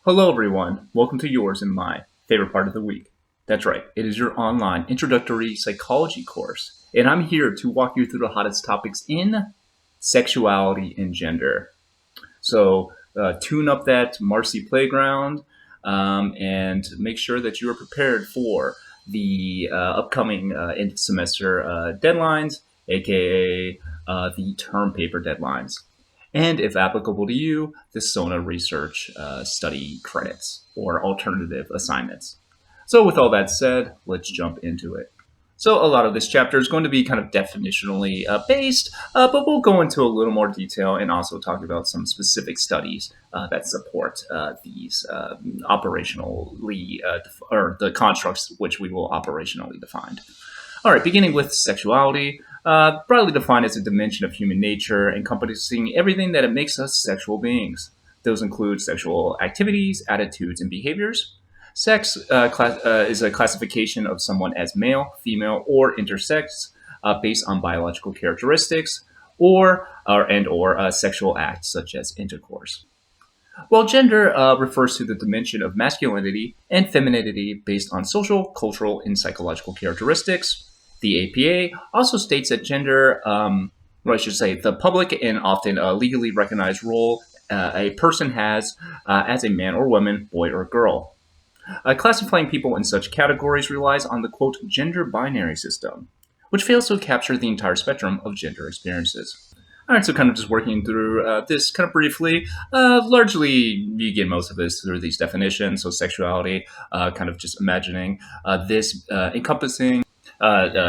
Hello, everyone. Welcome to yours and my favorite part of the week. That's right, it is your online introductory psychology course, and I'm here to walk you through the hottest topics in sexuality and gender. So, tune up that Marcy playground and make sure that you are prepared for the upcoming end of semester deadlines, aka the term paper deadlines, and if applicable to you, the SONA research study credits or alternative assignments. So, with all that said, let's jump into it. So, a lot of this chapter is going to be kind of definitionally based, but we'll go into a little more detail and also talk about some specific studies that support these operationally, or the constructs which we will operationally define. All right, beginning with sexuality, broadly defined as a dimension of human nature encompassing everything that it makes us sexual beings. Those include sexual activities, attitudes, and behaviors. Sex is a classification of someone as male, female, or intersex based on biological characteristics or sexual acts such as intercourse. While gender refers to the dimension of masculinity and femininity based on social, cultural, and psychological characteristics, the APA also states that gender, or I should say, the public and often legally recognized role a person has as a man or woman, boy or girl. Classifying people in such categories relies on the quote gender binary system, which fails to capture the entire spectrum of gender experiences. All right, so kind of just working through this kind of briefly. Largely, you get most of this through these definitions. So, sexuality, kind of just imagining this encompassing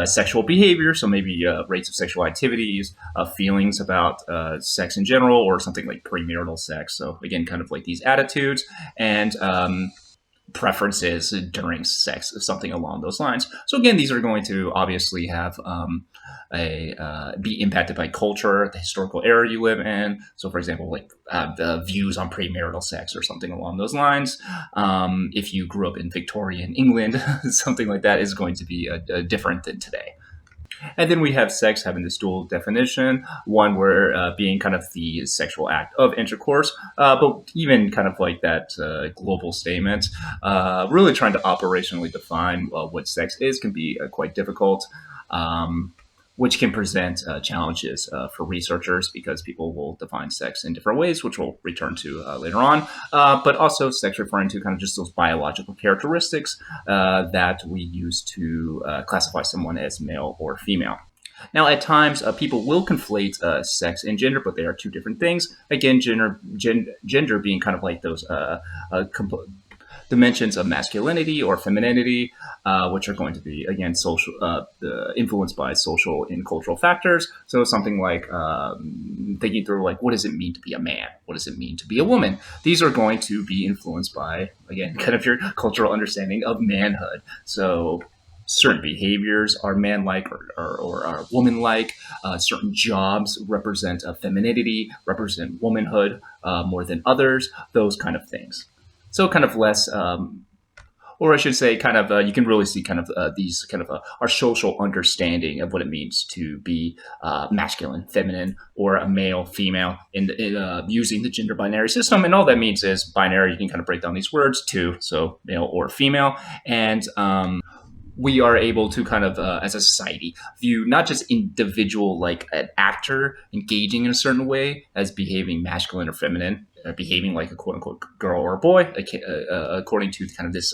sexual behavior, so maybe rates of sexual activities, feelings about sex in general, or something like premarital sex. So, again, kind of like these attitudes and preferences during sex, something along those lines. So again, these are going to obviously have be impacted by culture, the historical era you live in. So, for example, like the views on premarital sex or something along those lines. If you grew up in Victorian England, something like that is going to be different than today. And then we have sex having this dual definition, one where being kind of the sexual act of intercourse, but even kind of like that global statement, really trying to operationally define what sex is can be quite difficult. Which can present challenges for researchers because people will define sex in different ways, which we'll return to later on. But also, sex referring to kind of just those biological characteristics that we use to classify someone as male or female. Now, at times, people will conflate sex and gender, but they are two different things. Again, gender being kind of like those dimensions of masculinity or femininity, which are going to be, again, social, influenced by social and cultural factors. So something like thinking through, like, what does it mean to be a man? What does it mean to be a woman? These are going to be influenced by, again, kind of your cultural understanding of manhood. So certain behaviors are man-like or are woman-like. Certain jobs represent femininity, represent womanhood more than others, those kind of things. So kind of less, or I should say, kind of, you can really see kind of these kind of our social understanding of what it means to be masculine, feminine, or a male, female in using the gender binary system. And all that means is binary. You can kind of break down these words too, so male or female, and we are able to kind of, as a society, view not just individual, like an actor engaging in a certain way as behaving masculine or feminine, behaving like a quote unquote girl or a boy, according to kind of this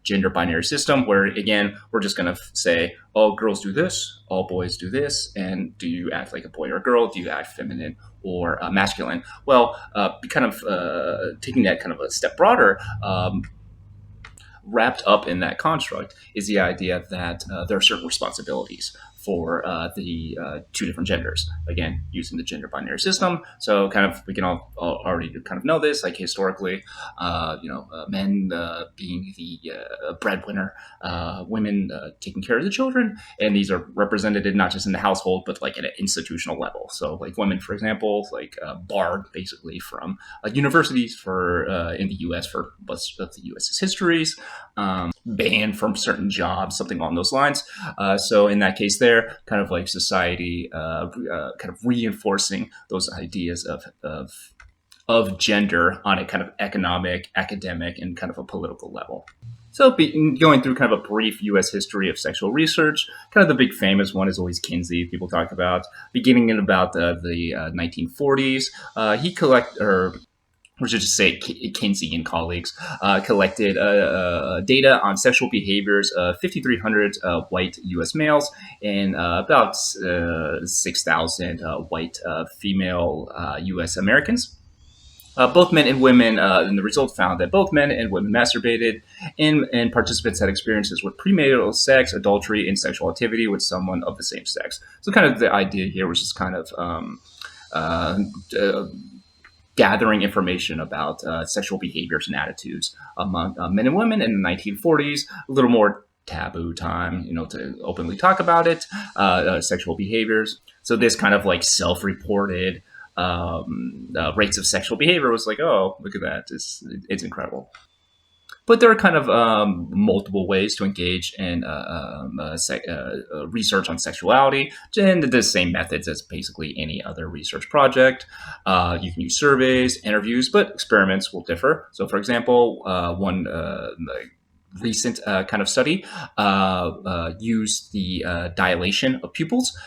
gender binary system, where again, we're just going to say, all girls do this, all boys do this, and do you act like a boy or a girl? Do you act feminine or masculine? Well, kind of taking that kind of a step broader, wrapped up in that construct is the idea that there are certain responsibilities for the two different genders. Again, using the gender binary system. So kind of, we can all already kind of know this, like historically, men being the breadwinner, women taking care of the children. And these are represented in not just in the household, but like at an institutional level. So like women, for example, like barred basically from universities for in the U.S. for most of the U.S.'s histories, banned from certain jobs, something along those lines. So in that case there, kind of like society kind of reinforcing those ideas of of gender on a kind of economic, academic, and kind of a political level. So going through kind of a brief U.S. history of sexual research, kind of the big famous one is always Kinsey, people talk about. Beginning in about the 1940s, he or should just say Kinsey and colleagues, collected data on sexual behaviors of 5,300 white U.S. males and about 6,000 white female U.S. Americans. Both men and women, and the result found that both men and women masturbated, and participants had experiences with premarital sex, adultery, and sexual activity with someone of the same sex. So, kind of the idea here was just kind of gathering information about sexual behaviors and attitudes among men and women in the 1940s. A little more taboo time, to openly talk about it, sexual behaviors. So this kind of like self-reported rates of sexual behavior was like, oh, look at that. It's incredible. But there are kind of multiple ways to engage in research on sexuality, and the same methods as basically any other research project. You can use surveys, interviews, but experiments will differ. So, for example, one recent kind of study used the dilation of pupils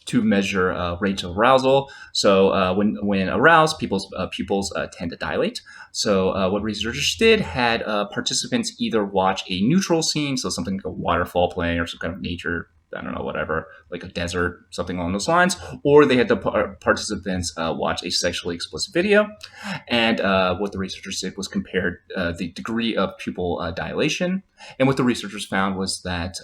to measure rates of arousal. So when aroused, people's pupils tend to dilate. So what researchers did had participants either watch a neutral scene, so something like a waterfall playing or some kind of nature, I don't know, whatever, like a desert, something along those lines, or they had the participants watch a sexually explicit video. And what the researchers did was compared the degree of pupil dilation. And what the researchers found was that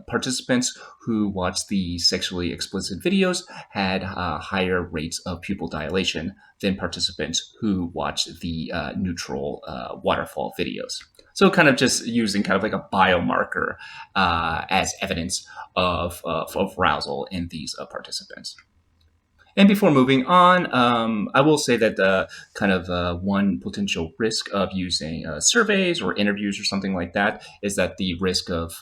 participants who watched the sexually explicit videos had higher rates of pupil dilation than participants who watched the neutral waterfall videos. So kind of just using kind of like a biomarker as evidence of arousal in these participants. And before moving on, I will say that the kind of one potential risk of using surveys or interviews or something like that is that the risk of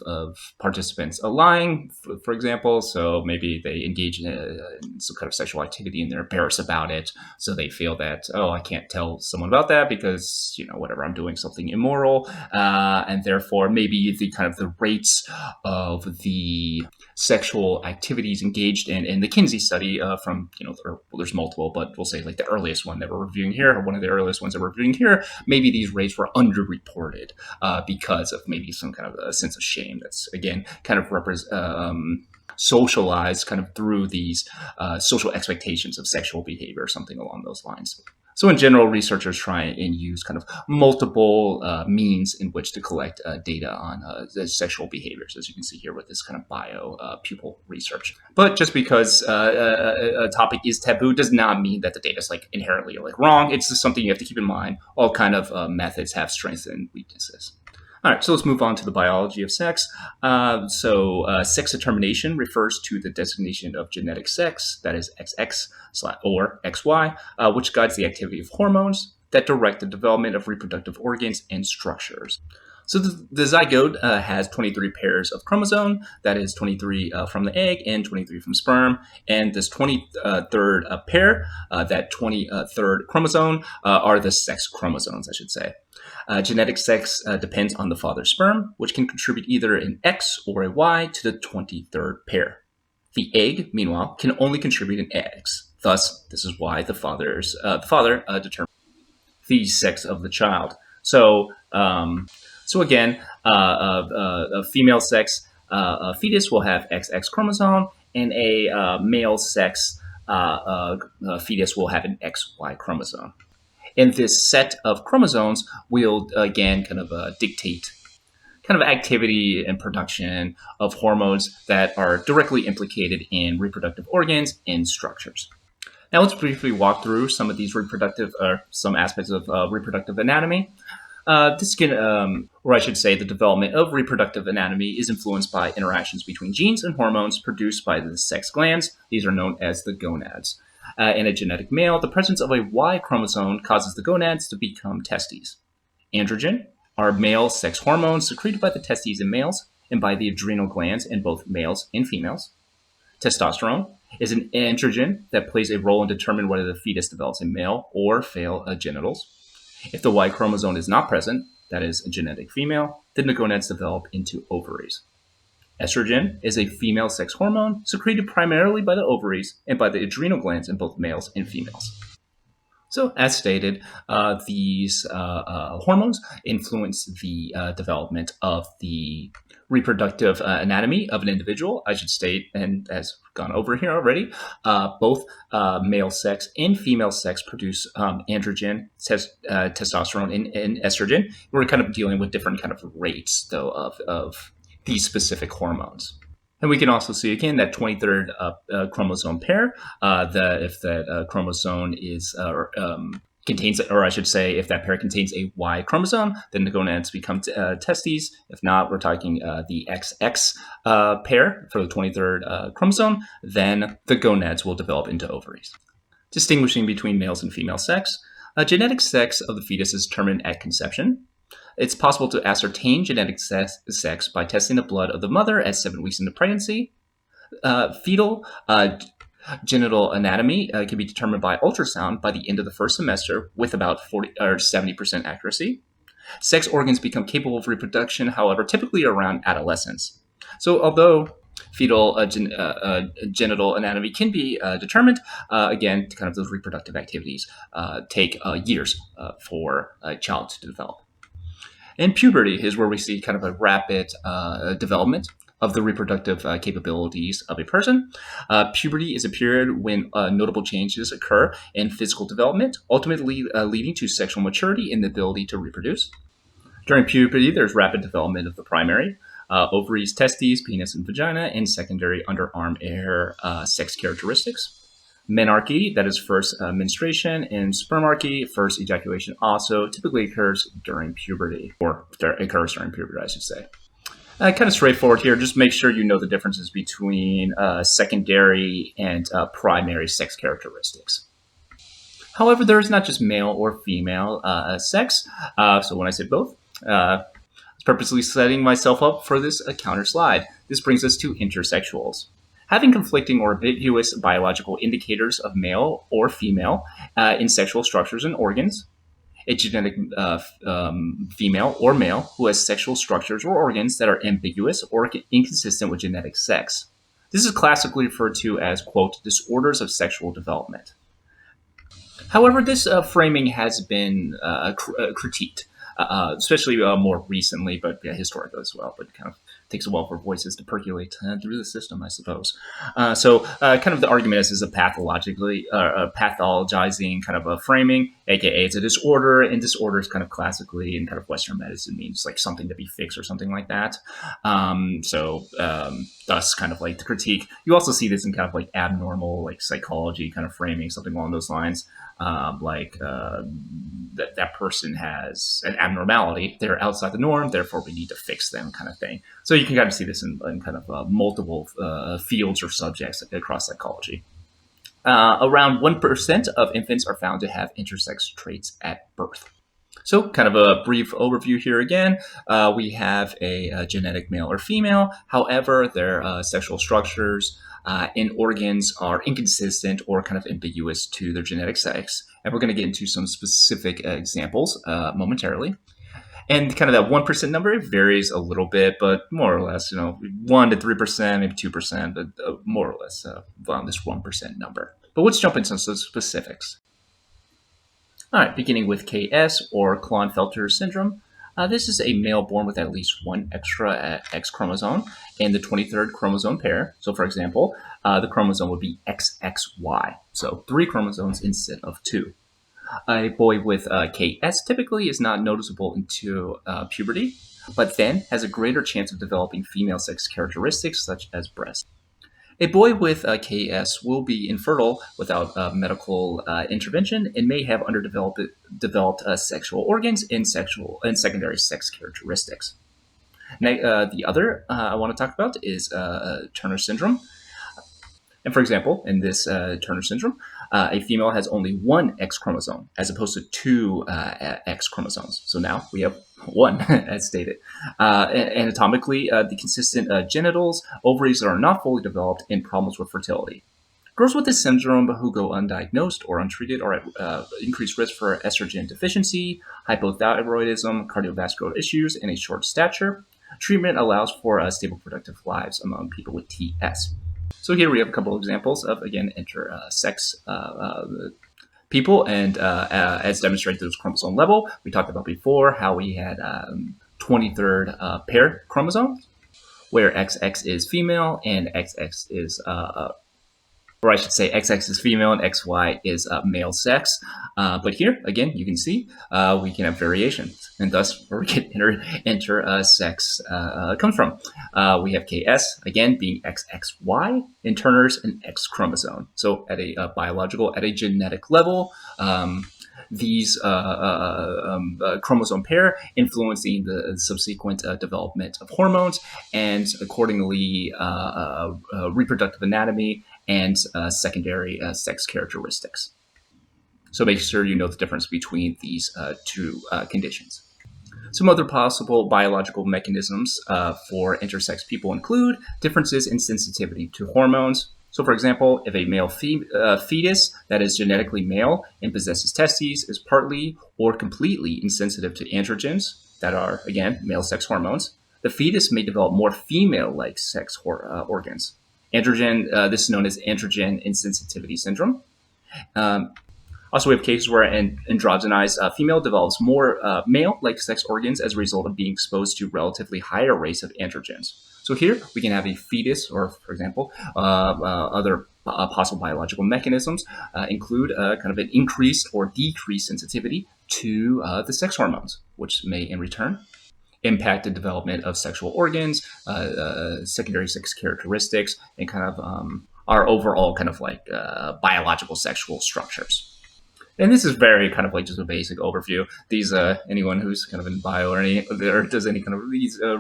participants lying, for example. So maybe they engage in some kind of sexual activity and they're embarrassed about it. So they feel that, oh, I can't tell someone about that because, whatever, I'm doing something immoral. And therefore, maybe the kind of the rates of the sexual activities engaged in the Kinsey study from, there's multiple, but we'll say like the earliest one that we're reviewing here, or one of the earliest ones that we're reviewing here, maybe these rates were underreported because of maybe some kind of a sense of shame that's, again, kind of socialized kind of through these social expectations of sexual behavior or something along those lines. So in general, researchers try and use kind of multiple means in which to collect data on sexual behaviors, as you can see here with this kind of bio-pupil research. But just because a topic is taboo does not mean that the data is like inherently like wrong. It's just something you have to keep in mind. All kind of methods have strengths and weaknesses. All right, so let's move on to the biology of sex. Sex determination refers to the designation of genetic sex, that is XX or XY, which guides the activity of hormones that direct the development of reproductive organs and structures. So the zygote has 23 pairs of chromosome, that is 23 from the egg and 23 from sperm. And this 23rd pair, that 23rd chromosome, are the sex chromosomes, I should say. Genetic sex depends on the father's sperm, which can contribute either an X or a Y to the 23rd pair. The egg, meanwhile, can only contribute an X. Thus, this is why the father determines the sex of the child. So again, a female sex fetus will have XX chromosome, and a male sex fetus will have an XY chromosome. And this set of chromosomes will, again, kind of dictate kind of activity and production of hormones that are directly implicated in reproductive organs and structures. Now let's briefly walk through some of these some aspects of reproductive anatomy. This can, or I should say, the development of reproductive anatomy is influenced by interactions between genes and hormones produced by the sex glands. These are known as the gonads. In a genetic male, the presence of a Y chromosome causes the gonads to become testes. Androgen are male sex hormones secreted by the testes in males and by the adrenal glands in both males and females. Testosterone is an androgen that plays a role in determining whether the fetus develops a male or female genitals. If the Y chromosome is not present, that is a genetic female, then the gonads develop into ovaries. Estrogen is a female sex hormone secreted primarily by the ovaries and by the adrenal glands in both males and females. So, as stated, these hormones influence the development of the reproductive anatomy of an individual. I should state, and as gone over here already, both male sex and female sex produce androgen, testosterone, and estrogen. We're kind of dealing with different kind of rates, though, of these specific hormones. And we can also see again that 23rd chromosome pair. If that chromosome is contains, or I should say, if that pair contains a Y chromosome, then the gonads become testes. If not, we're talking the XX pair for the 23rd chromosome. Then the gonads will develop into ovaries. Distinguishing between males and female sex, genetic sex of the fetus is determined at conception. It's possible to ascertain genetic sex by testing the blood of the mother at 7 weeks into pregnancy. Fetal genital anatomy can be determined by ultrasound by the end of the first semester with about 40 or 70% accuracy. Sex organs become capable of reproduction, however, typically around adolescence. So although fetal genital anatomy can be determined, again, kind of those reproductive activities take years for a child to develop. And puberty is where we see kind of a rapid development of the reproductive capabilities of a person. Puberty is a period when notable changes occur in physical development, ultimately leading to sexual maturity and the ability to reproduce. During puberty, there's rapid development of the primary, ovaries, testes, penis, and vagina, and secondary underarm hair sex characteristics. Menarche, that is first menstruation, and spermarchy, first ejaculation, also typically occurs during puberty, or occurs during puberty, I should say. Kind of straightforward here. Just make sure you know the differences between secondary and primary sex characteristics. However, there is not just male or female sex. So when I say both, I was purposely setting myself up for this counter slide. This brings us to intersexuals. Having conflicting or ambiguous biological indicators of male or female in sexual structures and organs, a genetic female or male who has sexual structures or organs that are ambiguous or inconsistent with genetic sex. This is classically referred to as, quote, disorders of sexual development. However, this framing has been critiqued, especially more recently, but historically as well, but kind of takes a while for voices to percolate through the system, I suppose. So kind of the argument is a pathologizing kind of a framing, aka it's a disorder, and disorder is kind of classically in kind of Western medicine means like something to be fixed or something like that. Thus kind of like the critique. You also see this in kind of like abnormal like psychology kind of framing, something along those lines. That person has an abnormality, they're outside the norm, therefore we need to fix them kind of thing. So you can kind of see this in kind of multiple fields or subjects across psychology. Around 1% of infants are found to have intersex traits at birth. So kind of a brief overview here again. We have a genetic male or female. However, their sexual structures and organs are inconsistent or kind of ambiguous to their genetic sex. And we're going to get into some specific examples momentarily. And kind of that 1% number varies a little bit, but more or less, 1 to 3%, maybe 2%, but more or less around this 1% number. But let's jump into some specifics. All right, beginning with KS or Klinefelter syndrome. This is a male born with at least one extra X chromosome in the 23rd chromosome pair. So, for example, the chromosome would be XXY. So 3 chromosomes instead of 2. A boy with KS typically is not noticeable until puberty, but then has a greater chance of developing female sex characteristics such as breasts. A boy with KS will be infertile without medical intervention and may have underdeveloped sexual organs and secondary sex characteristics. Now, the other I want to talk about is Turner syndrome. And for example, in this Turner syndrome, a female has only 1 X chromosome as opposed to 2 X chromosomes. So now we have 1, as stated. Anatomically, the consistent genitals, ovaries that are not fully developed, and problems with fertility. Girls with this syndrome who go undiagnosed or untreated are at increased risk for estrogen deficiency, hypothyroidism, cardiovascular issues, and a short stature. Treatment allows for stable, productive lives among people with TS. So here we have a couple of examples of, again, intersex people, and as demonstrated through this chromosome level. We talked about before how we had 23rd pair chromosomes, where XX is female and XX is or I should say XX is female and XY is male sex. But here, again, you can see we can have variations, and thus where we get intersex comes from. We have KS, again, being XXY, and Turner's an X chromosome. So at a biological, at a genetic level, these chromosome pair influencing the subsequent development of hormones and accordingly reproductive anatomy and secondary sex characteristics. So make sure you know the difference between these two conditions. Some other possible biological mechanisms for intersex people include differences in sensitivity to hormones. So, for example, if a male fetus that is genetically male and possesses testes is partly or completely insensitive to androgens that are, again, male sex hormones, the fetus may develop more female-like sex organs. Androgen, this is known as androgen insensitivity syndrome. Also, we have cases where an androgenized female develops more male-like sex organs as a result of being exposed to relatively higher rates of androgens. So here we can have a fetus, or for example, other possible biological mechanisms include kind of an increased or decreased sensitivity to the sex hormones, which may in return impact the development of sexual organs, secondary sex characteristics, and kind of our overall kind of like biological sexual structures. And this is very kind of like just a basic overview. These anyone who's kind of in bio or does any kind of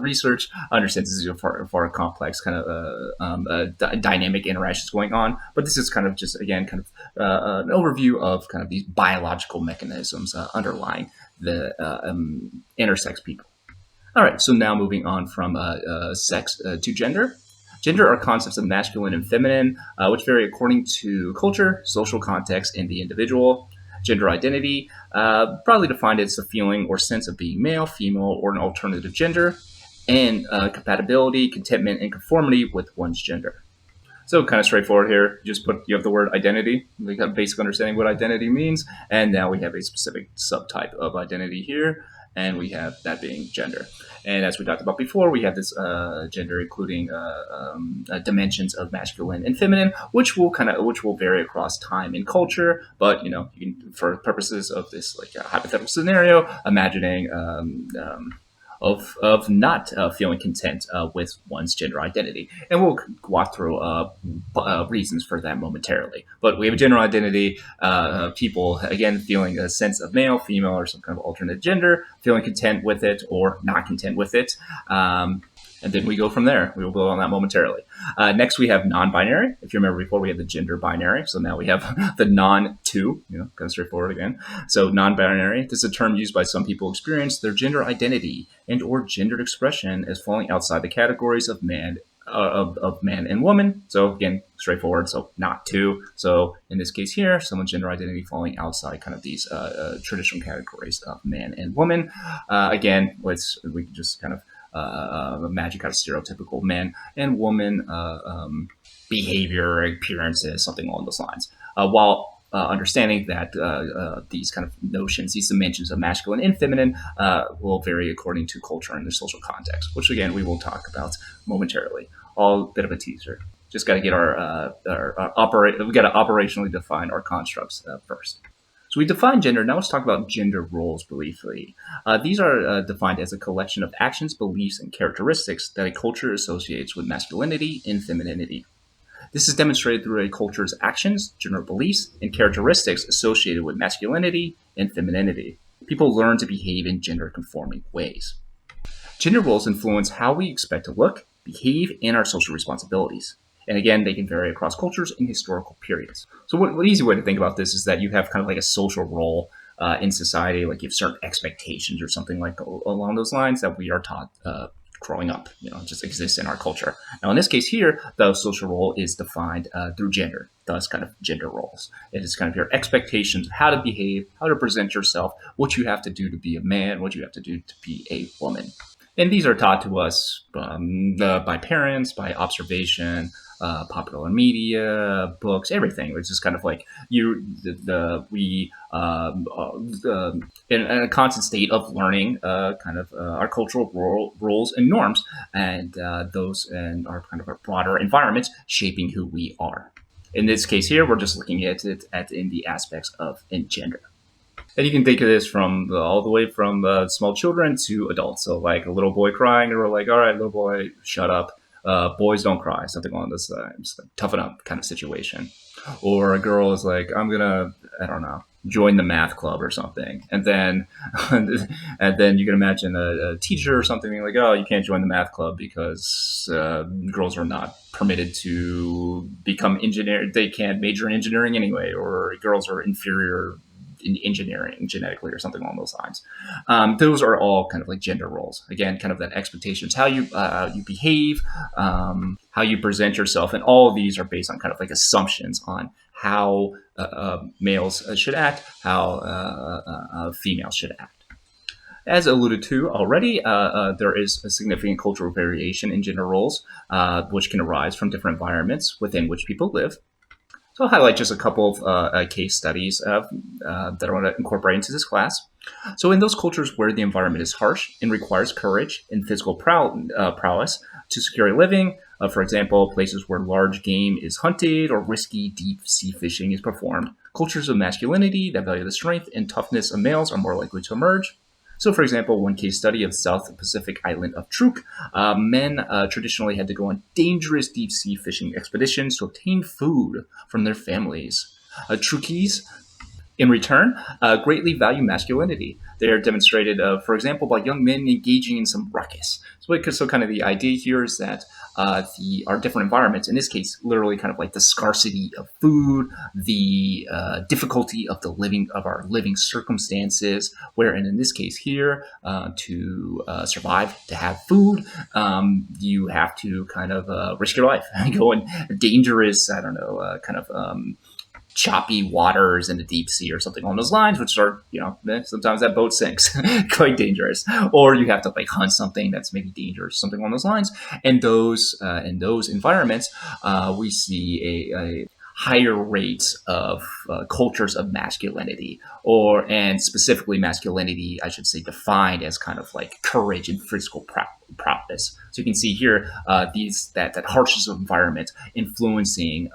research understands this is a far complex kind of dynamic interactions going on. But this is kind of just again kind of an overview of kind of these biological mechanisms underlying the intersex people. All right, so now moving on from sex to gender. Gender are concepts of masculine and feminine, which vary according to culture, social context, and the individual. Gender identity, broadly defined as the feeling or sense of being male, female, or an alternative gender, and compatibility, contentment, and conformity with one's gender. So kind of straightforward here. You have the word identity. We got a basic understanding what identity means, and now we have a specific subtype of identity here, and we have that being gender. And as we talked about before, we have this gender including dimensions of masculine and feminine, which will vary across time and culture. But you can, for purposes of this like hypothetical scenario, imagining of not feeling content with one's gender identity. And we'll walk through reasons for that momentarily. But we have a gender identity, people, again, feeling a sense of male, female, or some kind of alternate gender, feeling content with it or not content with it. And then we go from there. We will build on that momentarily. Next, we have non-binary. If you remember before, we had the gender binary. So now we have the non-two, kind of straightforward again. So non-binary, this is a term used by some people who experience their gender identity and or gendered expression as falling outside the categories of man and woman. So again, straightforward. So not two. So in this case here, someone's gender identity falling outside kind of these traditional categories of man and woman. Again, we can just kind of imagine kind of stereotypical man and woman behavior, appearances, something along those lines. While understanding that these kind of notions, these dimensions of masculine and feminine will vary according to culture and the social context, which again we will talk about momentarily. All bit of a teaser. Just got to get we got to operationally define our constructs first. So we define gender. Now let's talk about gender roles briefly. These are defined as a collection of actions, beliefs, and characteristics that a culture associates with masculinity and femininity. This is demonstrated through a culture's actions, general beliefs, and characteristics associated with masculinity and femininity. People learn to behave in gender-conforming ways. Gender roles influence how we expect to look, behave, and our social responsibilities. And again, they can vary across cultures and historical periods. So one easy way to think about this is that you have kind of like a social role in society, like you have certain expectations or something like along those lines that we are taught growing up. It just exists in our culture. Now, in this case here, the social role is defined through gender, thus kind of gender roles. It is kind of your expectations of how to behave, how to present yourself, what you have to do to be a man, what you have to do to be a woman. And these are taught to us by parents, by observation, popular media, books, everything. It's just kind of like we in a constant state of learning, our cultural roles and norms, and those and our kind of our broader environments shaping who we are. In this case here, we're just looking at it in the aspects of gender. And you can think of this from all the way from small children to adults. So like a little boy crying, and we're like, all right, little boy, shut up. Boys don't cry, something along this lines, like toughen up kind of situation. Or a girl is like, I'm gonna, I don't know, join the math club or something. And then you can imagine a teacher or something being like, oh, you can't join the math club because girls are not permitted to become engineer. They can't major in engineering anyway, or girls are inferior in engineering genetically or something along those lines. Those are all kind of like gender roles. Again, kind of that expectations, how you behave, how you present yourself. And all of these are based on kind of like assumptions on how males should act, how females should act. As alluded to already, there is a significant cultural variation in gender roles, which can arise from different environments within which people live. So I'll highlight just a couple of case studies that I want to incorporate into this class. So in those cultures where the environment is harsh and requires courage and physical prowess to secure a living, for example, places where large game is hunted or risky deep sea fishing is performed, cultures of masculinity that value the strength and toughness of males are more likely to emerge. So, for example, one case study of the South Pacific island of Truk, men traditionally had to go on dangerous deep sea fishing expeditions to obtain food from their families. Trukis, in return, greatly value masculinity. They are demonstrated, for example, by young men engaging in some ruckus. So kind of the idea here is that our different environments, in this case, literally kind of like the scarcity of food, the difficulty of our living circumstances, wherein in this case here, to survive, to have food, you have to kind of risk your life, go in dangerous, choppy waters in the deep sea or something along those lines, which are, sometimes that boat sinks, quite dangerous. Or you have to like hunt something that's maybe dangerous, something along those lines. And in those environments, we see a higher rates of cultures of masculinity, and specifically masculinity, I should say, defined as kind of like courage and physical prowess. So you can see here that harshness of environment influencing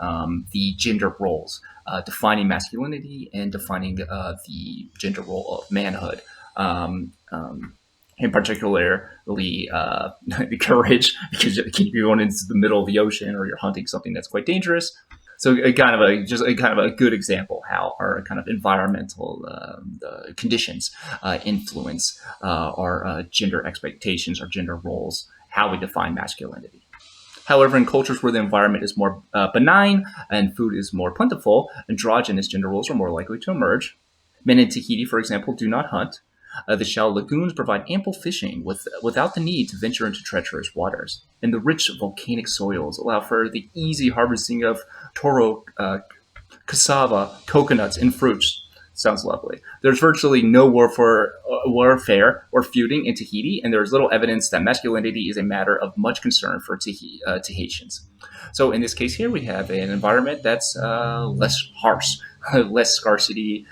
the gender roles, defining masculinity and defining the gender role of manhood. In particularly the courage, because you're going into the middle of the ocean or you're hunting something that's quite dangerous. So a kind of a good example how our kind of environmental conditions influence our gender expectations, our gender roles, how we define masculinity. However, in cultures where the environment is more benign and food is more plentiful, androgynous gender roles are more likely to emerge. Men in Tahiti, for example, do not hunt. The shallow lagoons provide ample fishing without the need to venture into treacherous waters. And the rich volcanic soils allow for the easy harvesting of toro, cassava, coconuts, and fruits. Sounds lovely. There's virtually no warfare or feuding in Tahiti, and there's little evidence that masculinity is a matter of much concern for Tahitians. So in this case here, we have an environment that's less harsh, less scarcity,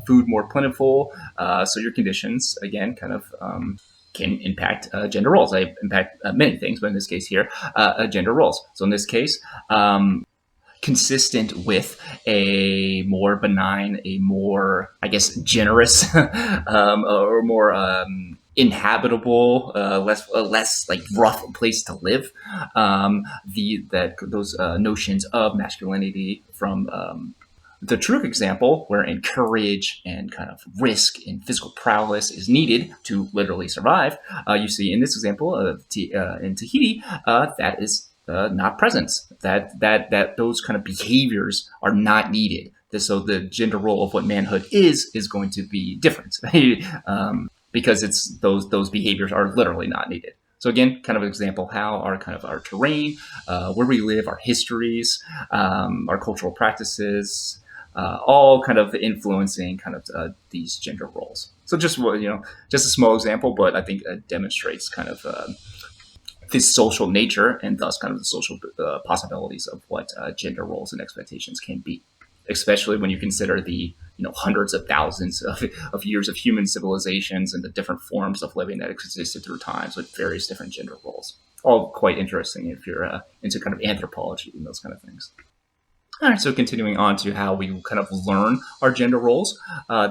food more plentiful. So your conditions, again, kind of can impact gender roles. They impact many things, but in this case here, gender roles. So in this case, consistent with a more benign, a more, I guess, generous, or more inhabitable, less like rough place to live. Those notions of masculinity from the Truk example, wherein courage and kind of risk and physical prowess is needed to literally survive, you see in this example in Tahiti, that is not present. That those kind of behaviors are not needed. So the gender role of what manhood is going to be different because it's those behaviors are literally not needed. So again, kind of an example how our terrain, where we live, our histories, our cultural practices, all kind of influencing these gender roles. So just just a small example, but I think it demonstrates kind of this social nature and thus kind of the social possibilities of what gender roles and expectations can be, especially when you consider the hundreds of thousands of years of human civilizations and the different forms of living that existed through times with various different gender roles. All quite interesting if you're into kind of anthropology and those kind of things. All right, so continuing on to how we kind of learn our gender roles,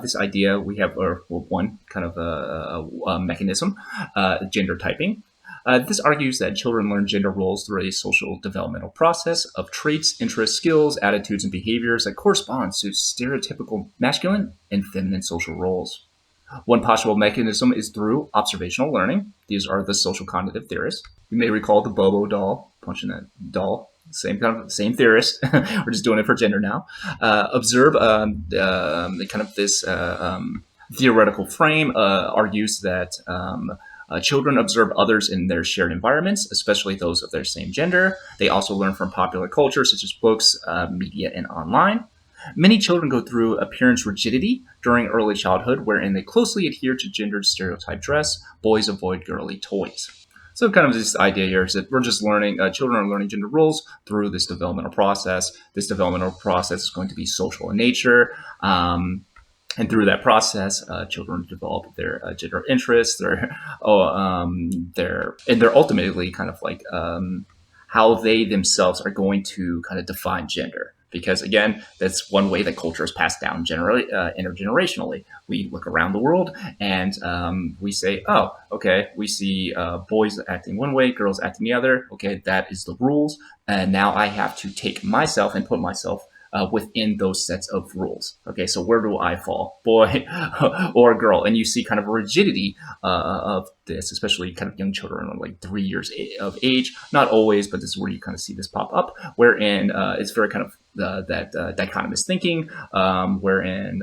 this idea we have one kind of a mechanism, gender typing. This argues that children learn gender roles through a social developmental process of traits, interests, skills, attitudes, and behaviors that corresponds to stereotypical masculine and feminine social roles. One possible mechanism is through observational learning. These are the social cognitive theorists. You may recall the Bobo doll, punching that doll. Same theorist. We're just doing it for gender now. Observe this theoretical frame argues that children observe others in their shared environments, especially those of their same gender. They also learn from popular culture, such as books, media, and online. Many children go through appearance rigidity during early childhood, wherein they closely adhere to gendered stereotype dress. Boys avoid girly toys. So kind of this idea here is that we're just learning, children are learning gender roles through this developmental process. This developmental process is going to be social in nature. And through that process, children develop their gender interests, and they're ultimately kind of like how they themselves are going to kind of define gender. Because again, that's one way that culture is passed down generally, intergenerationally. We look around the world and we say, oh, okay, we see boys acting one way, girls acting the other. Okay, that is the rules. And now I have to take myself and put myself within those sets of rules. Okay, so where do I fall, boy or girl? And you see kind of a rigidity of this, especially kind of young children on like 3 years of age. Not always, but this is where you kind of see this pop up, wherein it's very kind of that dichotomous thinking, wherein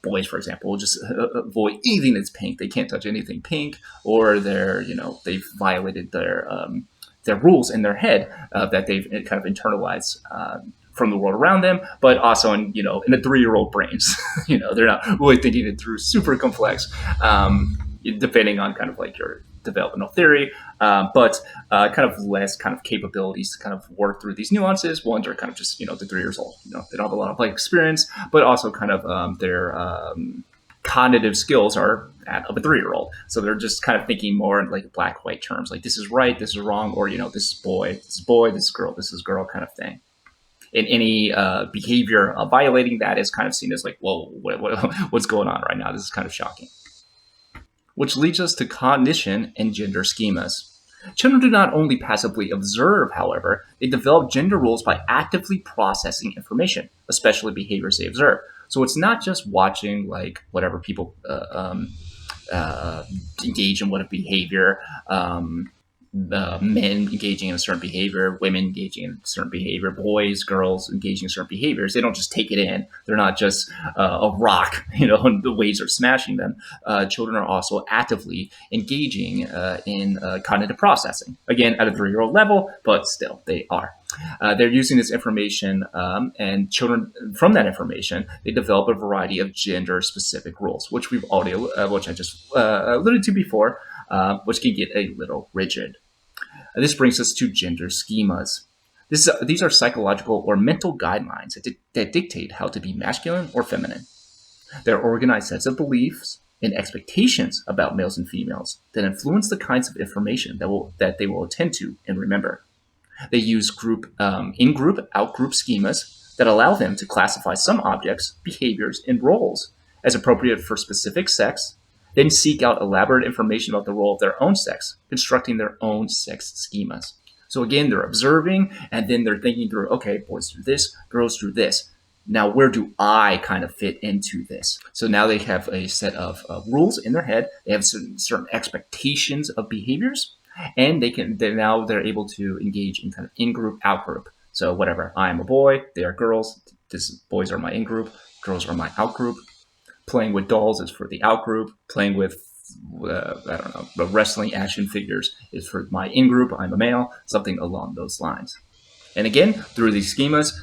boys, for example, will just avoid anything that's pink. They can't touch anything pink, or they've violated their rules in their head that they've kind of internalized from the world around them, but also in the 3-year-old brains. They're not really thinking it through super complex, depending on kind of like your developmental theory, but kind of less kind of capabilities to kind of work through these nuances. Ones are kind of just, the 3 years old, they don't have a lot of like experience, but also kind of their cognitive skills are that of a 3-year-old. So they're just kind of thinking more in like black-white terms, like this is right, this is wrong, or, this is boy, this is girl kind of thing. And any behavior violating that is kind of seen as like, whoa, what's going on right now? This is kind of shocking. Which leads us to cognition and gender schemas. Children do not only passively observe, however, they develop gender roles by actively processing information, especially behaviors they observe. So it's not just watching like whatever people engage in what behavior, men engaging in a certain behavior, women engaging in a certain behavior, boys, girls engaging in certain behaviors. They don't just take it in. They're not just a rock, and the waves are smashing them. Children are also actively engaging in cognitive processing. Again, at a 3-year-old level, but still, they are. They're using this information, and children, from that information, they develop a variety of gender-specific rules, which I just alluded to before, which can get a little rigid. This brings us to gender schemas. These are psychological or mental guidelines that dictate how to be masculine or feminine. They're organized sets of beliefs and expectations about males and females that influence the kinds of information that they will attend to and remember. They use in-group, out-group schemas that allow them to classify some objects, behaviors, and roles as appropriate for specific sex, then seek out elaborate information about the role of their own sex, constructing their own sex schemas. So again, they're observing, and then they're thinking through, okay, boys do this, girls do this. Now, where do I kind of fit into this? So now they have a set of rules in their head. They have certain expectations of behaviors, and they're able to engage in kind of in-group, out-group. So whatever, I am a boy, they are girls, boys are my in-group, girls are my out-group. Playing with dolls is for the out-group. Playing with I don't know, the wrestling action figures is for my in-group, I'm a male, something along those lines. And again, through these schemas,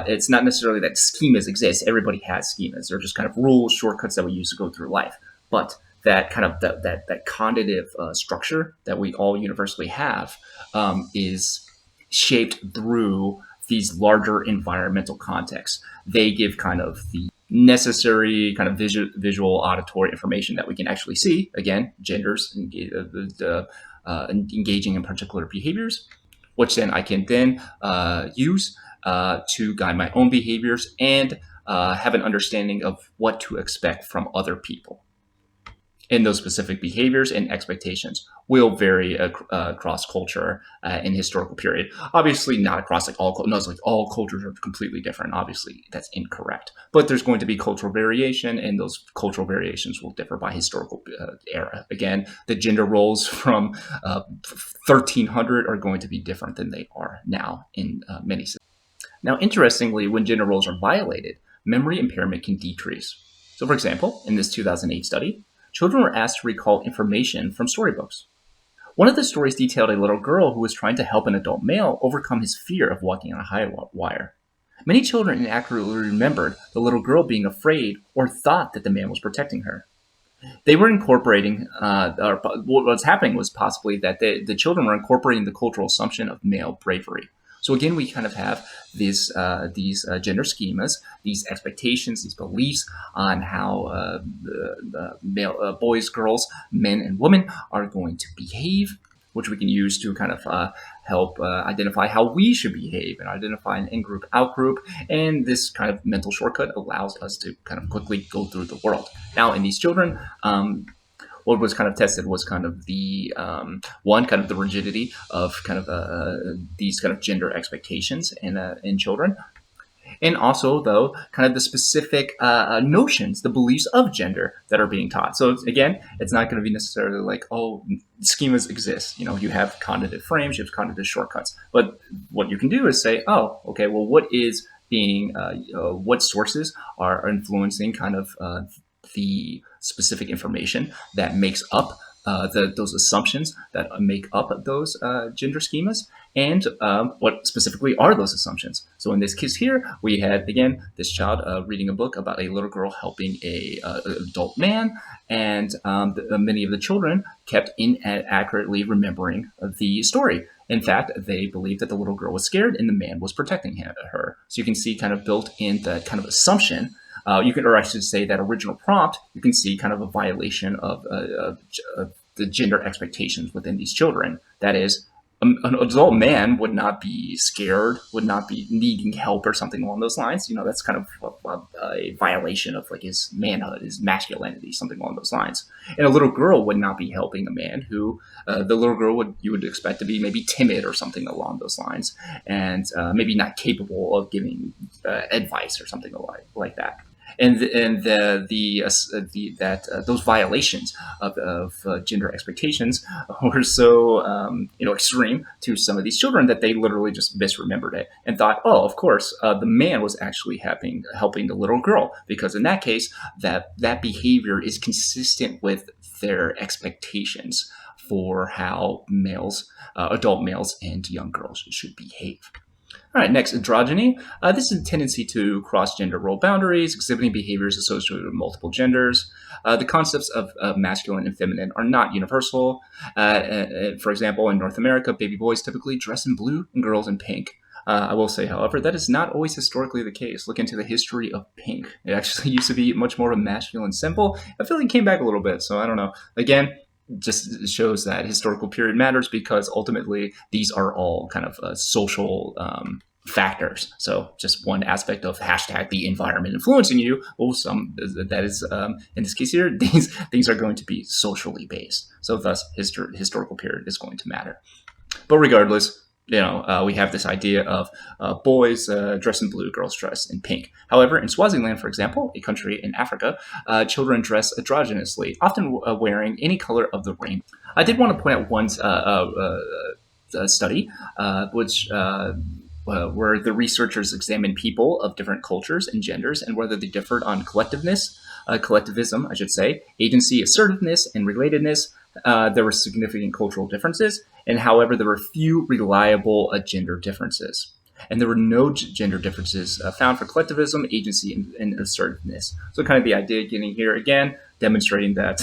it's not necessarily that schemas exist. Everybody has schemas. They're just kind of rules, shortcuts that we use to go through life. But that kind of that cognitive structure that we all universally have is shaped through these larger environmental contexts. They give kind of the necessary kind of visual auditory information that we can actually see. Again, genders engaging in particular behaviors, which then I can then use to guide my own behaviors and have an understanding of what to expect from other people. And those specific behaviors and expectations will vary across culture in historical period. Obviously, not across like all. No, it's like all cultures are completely different. Obviously, that's incorrect. But there's going to be cultural variation, and those cultural variations will differ by historical era. Again, the gender roles from 1300 are going to be different than they are now in many systems. Now, interestingly, when gender roles are violated, memory impairment can decrease. So, for example, in this 2008 study, children were asked to recall information from storybooks. One of the stories detailed a little girl who was trying to help an adult male overcome his fear of walking on a high wire. Many children inaccurately remembered the little girl being afraid or thought that the man was protecting her. They were incorporating, or what was happening was possibly that the children were incorporating the cultural assumption of male bravery. So again, we kind of have these gender schemas, these expectations, these beliefs on how the male boys, girls, men, and women are going to behave, which we can use to kind of help identify how we should behave and identify an in-group, out-group. And this kind of mental shortcut allows us to kind of quickly go through the world. Now, in these children, what was kind of tested was kind of the kind of the rigidity of kind of these kind of gender expectations in children. And also, though, kind of the specific notions, the beliefs of gender that are being taught. So again, it's not going to be necessarily like, oh, schemas exist. You know, you have cognitive frames, you have cognitive shortcuts. But what you can do is say, oh, okay, well, what is being, what sources are influencing kind of the specific information that makes up those assumptions that make up those gender schemas, and what specifically are those assumptions. So in this case here, we had, again, this child reading a book about a little girl helping an adult man, and many of the children kept inaccurately remembering the story. In fact, they believed that the little girl was scared and the man was protecting her. So you can see kind of built in that kind of assumption. Or I should say that original prompt, you can see kind of a violation of the gender expectations within these children. That is, an adult man would not be scared, would not be needing help or something along those lines. You know, that's kind of a violation of like his manhood, his masculinity, something along those lines. And a little girl would not be helping a man who, the little girl you would expect to be maybe timid or something along those lines, and maybe not capable of giving advice or something like that. And those violations of gender expectations were so extreme to some of these children that they literally just misremembered it and thought, oh, of course, the man was actually helping the little girl, because in that case, that behavior is consistent with their expectations for how adult males and young girls should behave. All right, next, androgyny. This is a tendency to cross gender role boundaries, exhibiting behaviors associated with multiple genders. The concepts of masculine and feminine are not universal. For example, in North America, baby boys typically dress in blue and girls in pink. I will say, however, that is not always historically the case. Look into the history of pink. It actually used to be much more of a masculine symbol. I feel like it came back a little bit, so I don't know. Again, just shows that historical period matters, because ultimately these are all kind of social factors. So just one aspect of hashtag the environment influencing you. Well, that is in this case here, these are going to be socially based. So thus, historical period is going to matter. But regardless, we have this idea of boys dress in blue, girls dress in pink. However, in Swaziland, for example, a country in Africa, children dress androgynously, often wearing any color of the rainbow. I did want to point out one study, where the researchers examined people of different cultures and genders and whether they differed on collectiveness, collectivism, I should say, agency, assertiveness, and relatedness. There were significant cultural differences, and however, there were few reliable gender differences. And there were no gender differences found for collectivism, agency, and assertiveness. So kind of the idea getting here again, demonstrating that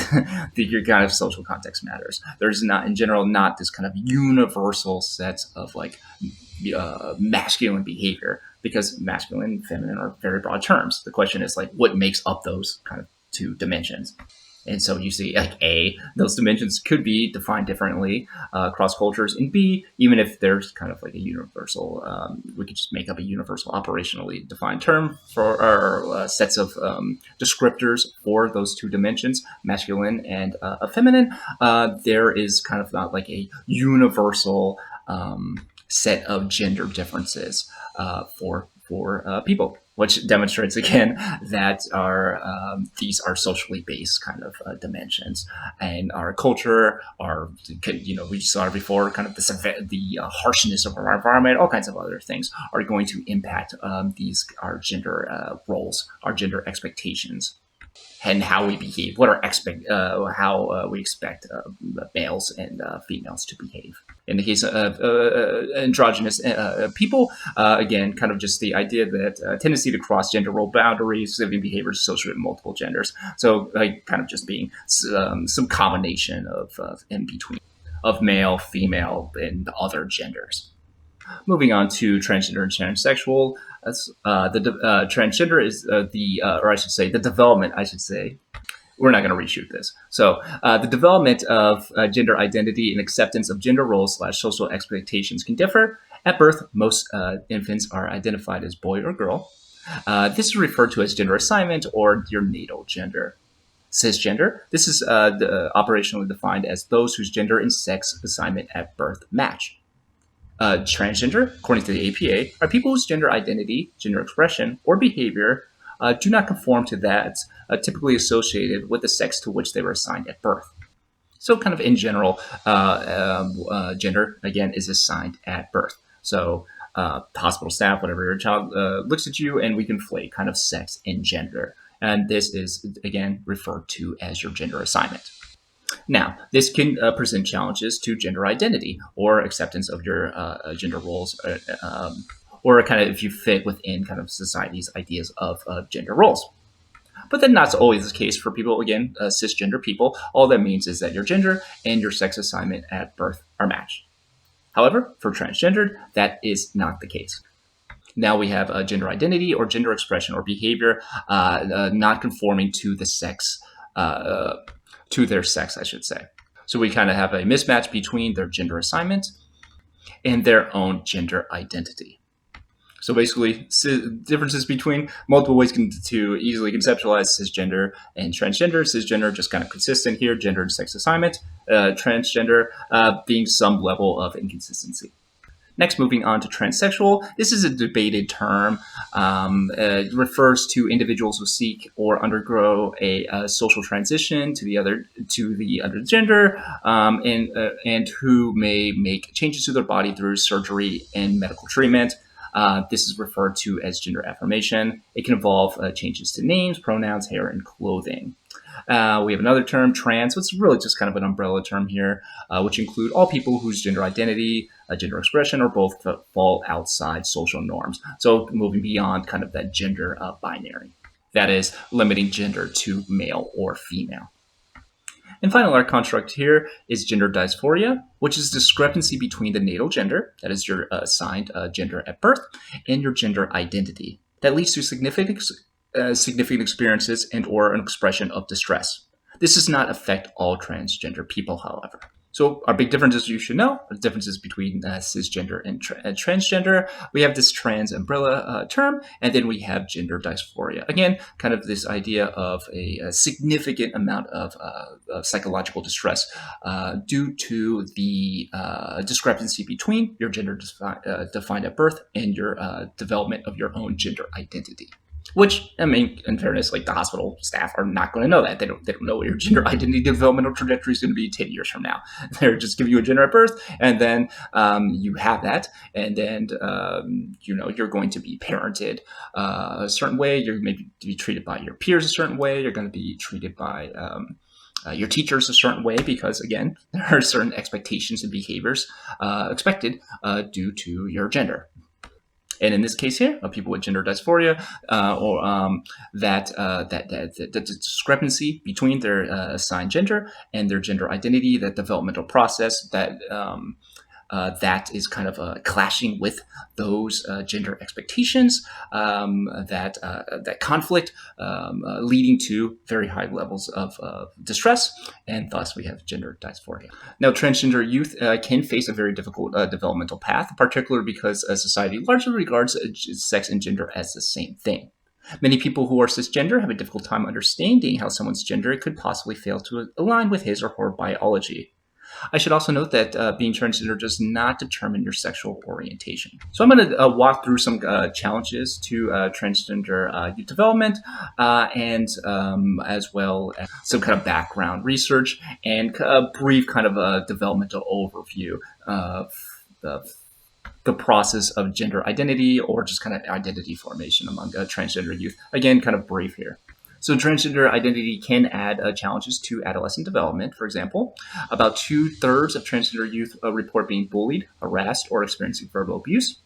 your kind of social context matters. There's not, in general, not this kind of universal set of like masculine behavior, because masculine and feminine are very broad terms. The question is like, what makes up those kind of two dimensions? And so you see, like A, those dimensions could be defined differently across cultures, and B, even if there's kind of like a universal, we could just make up a universal operationally defined term for our sets of descriptors for those two dimensions, masculine and feminine. There is kind of not like a universal set of gender differences for people, which demonstrates again that these are socially based kind of dimensions, and our culture, we saw before, kind of the harshness of our environment, all kinds of other things are going to impact our gender roles, our gender expectations, and how we behave, how we expect males and females to behave. In the case of androgynous people, again, kind of just the idea that tendency to cross gender role boundaries, living behaviors associated with multiple genders. So, like, kind of just being some combination of in between of male, female, and other genders. Moving on to transgender and transsexual. Transgender is the development, I should say. We're not going to reshoot this. So the development of gender identity and acceptance of gender roles / social expectations can differ. At birth, most infants are identified as boy or girl. This is referred to as gender assignment or your natal gender. Cisgender, this is operationally defined as those whose gender and sex assignment at birth match. Transgender, according to the APA, are people whose gender identity, gender expression, or behavior do not conform to that typically associated with the sex to which they were assigned at birth. So kind of in general, gender, again, is assigned at birth. So hospital staff, whatever, your child looks at you, and we conflate kind of sex and gender. And this is, again, referred to as your gender assignment. Now, this can present challenges to gender identity or acceptance of your gender roles, or kind of if you fit within kind of society's ideas of gender roles. But then that's always the case for people, again, cisgender people. All that means is that your gender and your sex assignment at birth are matched. However, for transgendered, that is not the case. Now we have gender identity or gender expression or behavior not conforming to the sex, to their sex, I should say. So we kind of have a mismatch between their gender assignment and their own gender identity. So basically, differences between multiple ways to easily conceptualize cisgender and transgender. Cisgender just kind of consistent here, gender and sex assignment. Transgender being some level of inconsistency. Next, moving on to transsexual. This is a debated term. It refers to individuals who seek or undergo a social transition to the other gender, and who may make changes to their body through surgery and medical treatment. This is referred to as gender affirmation. It can involve changes to names, pronouns, hair, and clothing. We have another term, trans. So it's really just kind of an umbrella term here, which include all people whose gender identity, gender expression, or both fall outside social norms. So moving beyond kind of that gender binary. That is, limiting gender to male or female. And finally, our construct here is gender dysphoria, which is discrepancy between the natal gender, that is your assigned gender at birth, and your gender identity. That leads to significant experiences and or an expression of distress. This does not affect all transgender people, however. So our big differences you should know, the differences between cisgender and transgender. We have this trans umbrella term, and then we have gender dysphoria. Again, kind of this idea of a significant amount of psychological distress due to the discrepancy between your gender defined at birth and your development of your own gender identity. Which, I mean, in fairness, like the hospital staff are not going to know that. They don't know what your gender identity developmental trajectory is going to be 10 years from now. They're just giving you a gender at birth, and then you have that, and then you're going to be parented a certain way. You're maybe to be treated by your peers a certain way. You're going to be treated by your teachers a certain way because, again, there are certain expectations and behaviors expected due to your gender. And in this case here, people with gender dysphoria, or that discrepancy between their assigned gender and their gender identity, that developmental process that is kind of clashing with those gender expectations, that conflict, leading to very high levels of distress, and thus we have gender dysphoria. Now, transgender youth can face a very difficult developmental path, particularly because society largely regards sex and gender as the same thing. Many people who are cisgender have a difficult time understanding how someone's gender could possibly fail to align with his or her biology. I should also note that being transgender does not determine your sexual orientation. So I'm going to walk through some challenges to transgender youth development, and as well as some kind of background research and a brief kind of a developmental overview of the process of gender identity, or just kind of identity formation among transgender youth. Again, kind of brief here. So transgender identity can add challenges to adolescent development. For example, about 2/3 of transgender youth report being bullied, harassed, or experiencing verbal abuse.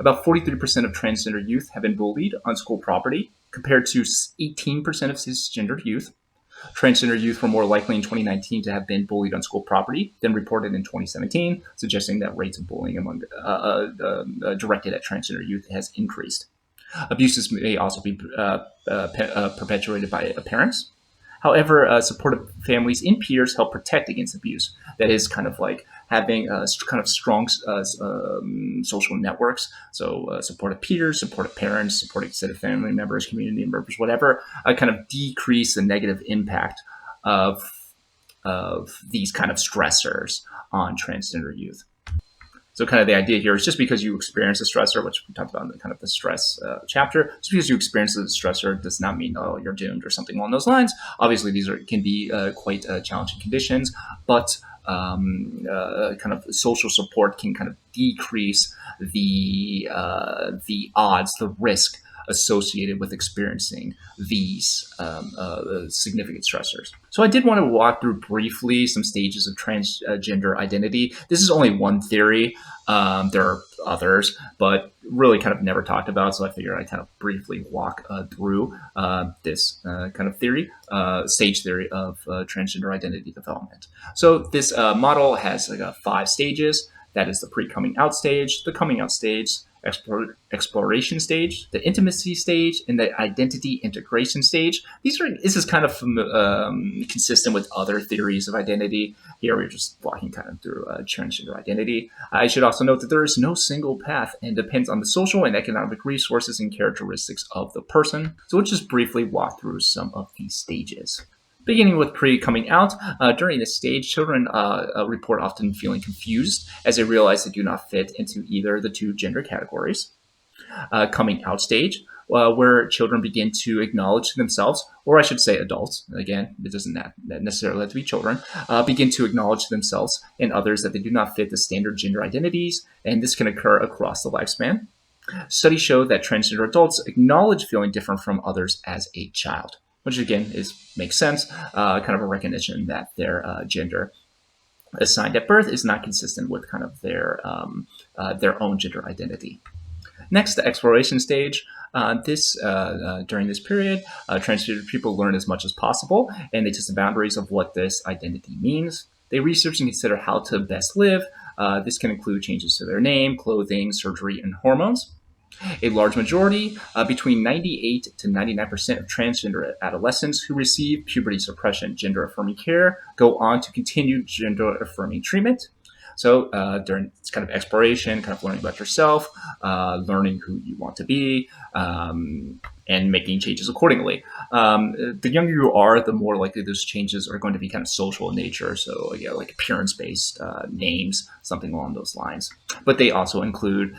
About 43% of transgender youth have been bullied on school property, compared to 18% of cisgender youth. Transgender youth were more likely in 2019 to have been bullied on school property than reported in 2017, suggesting that rates of bullying among directed at transgender youth has increased. Abuses may also be perpetuated by parents. However, supportive families and peers help protect against abuse. That is kind of like having kind of strong social networks. So supportive peers, supportive parents, supportive extended family members, community members, whatever, kind of decrease the negative impact of these kind of stressors on transgender youth. So kind of the idea here is just because you experience a stressor, which we talked about in the kind of the stress chapter, just because you experience the stressor does not mean, oh, you're doomed or something along those lines. Obviously, these can be quite challenging conditions, but kind of social support can kind of decrease the odds, the risk associated with experiencing these significant stressors. So I did want to walk through briefly some stages of transgender identity. This is only one theory. There are others, but really kind of never talked about. So I figured I'd kind of briefly walk through this kind of theory, stage theory of transgender identity development. So this model has like 5 stages. That is the pre-coming out stage, the coming out stage, exploration stage, the intimacy stage, and the identity integration stage. This is kind of consistent with other theories of identity. Here we're just walking kind of through transgender identity. I should also note that there is no single path and depends on the social and economic resources and characteristics of the person. So we'll just briefly walk through some of these stages. Beginning with pre-coming out, during this stage, children report often feeling confused as they realize they do not fit into either of the 2 gender categories. Coming out stage, where children begin to acknowledge to themselves, or I should say adults, again, it doesn't necessarily have to be children, begin to acknowledge to themselves and others that they do not fit the standard gender identities, and this can occur across the lifespan. Studies show that transgender adults acknowledge feeling different from others as a child, which again makes sense, kind of a recognition that their gender assigned at birth is not consistent with kind of their own gender identity. Next, the exploration stage. During this period, transgender people learn as much as possible, and they test the boundaries of what this identity means. They research and consider how to best live. This can include changes to their name, clothing, surgery, and hormones. A large majority, between 98 to 99% of transgender adolescents who receive puberty suppression gender-affirming care go on to continue gender-affirming treatment. So during this kind of exploration, kind of learning about yourself, learning who you want to be, and making changes accordingly. The younger you are, the more likely those changes are going to be kind of social in nature. So yeah, like appearance-based names, something along those lines. But they also include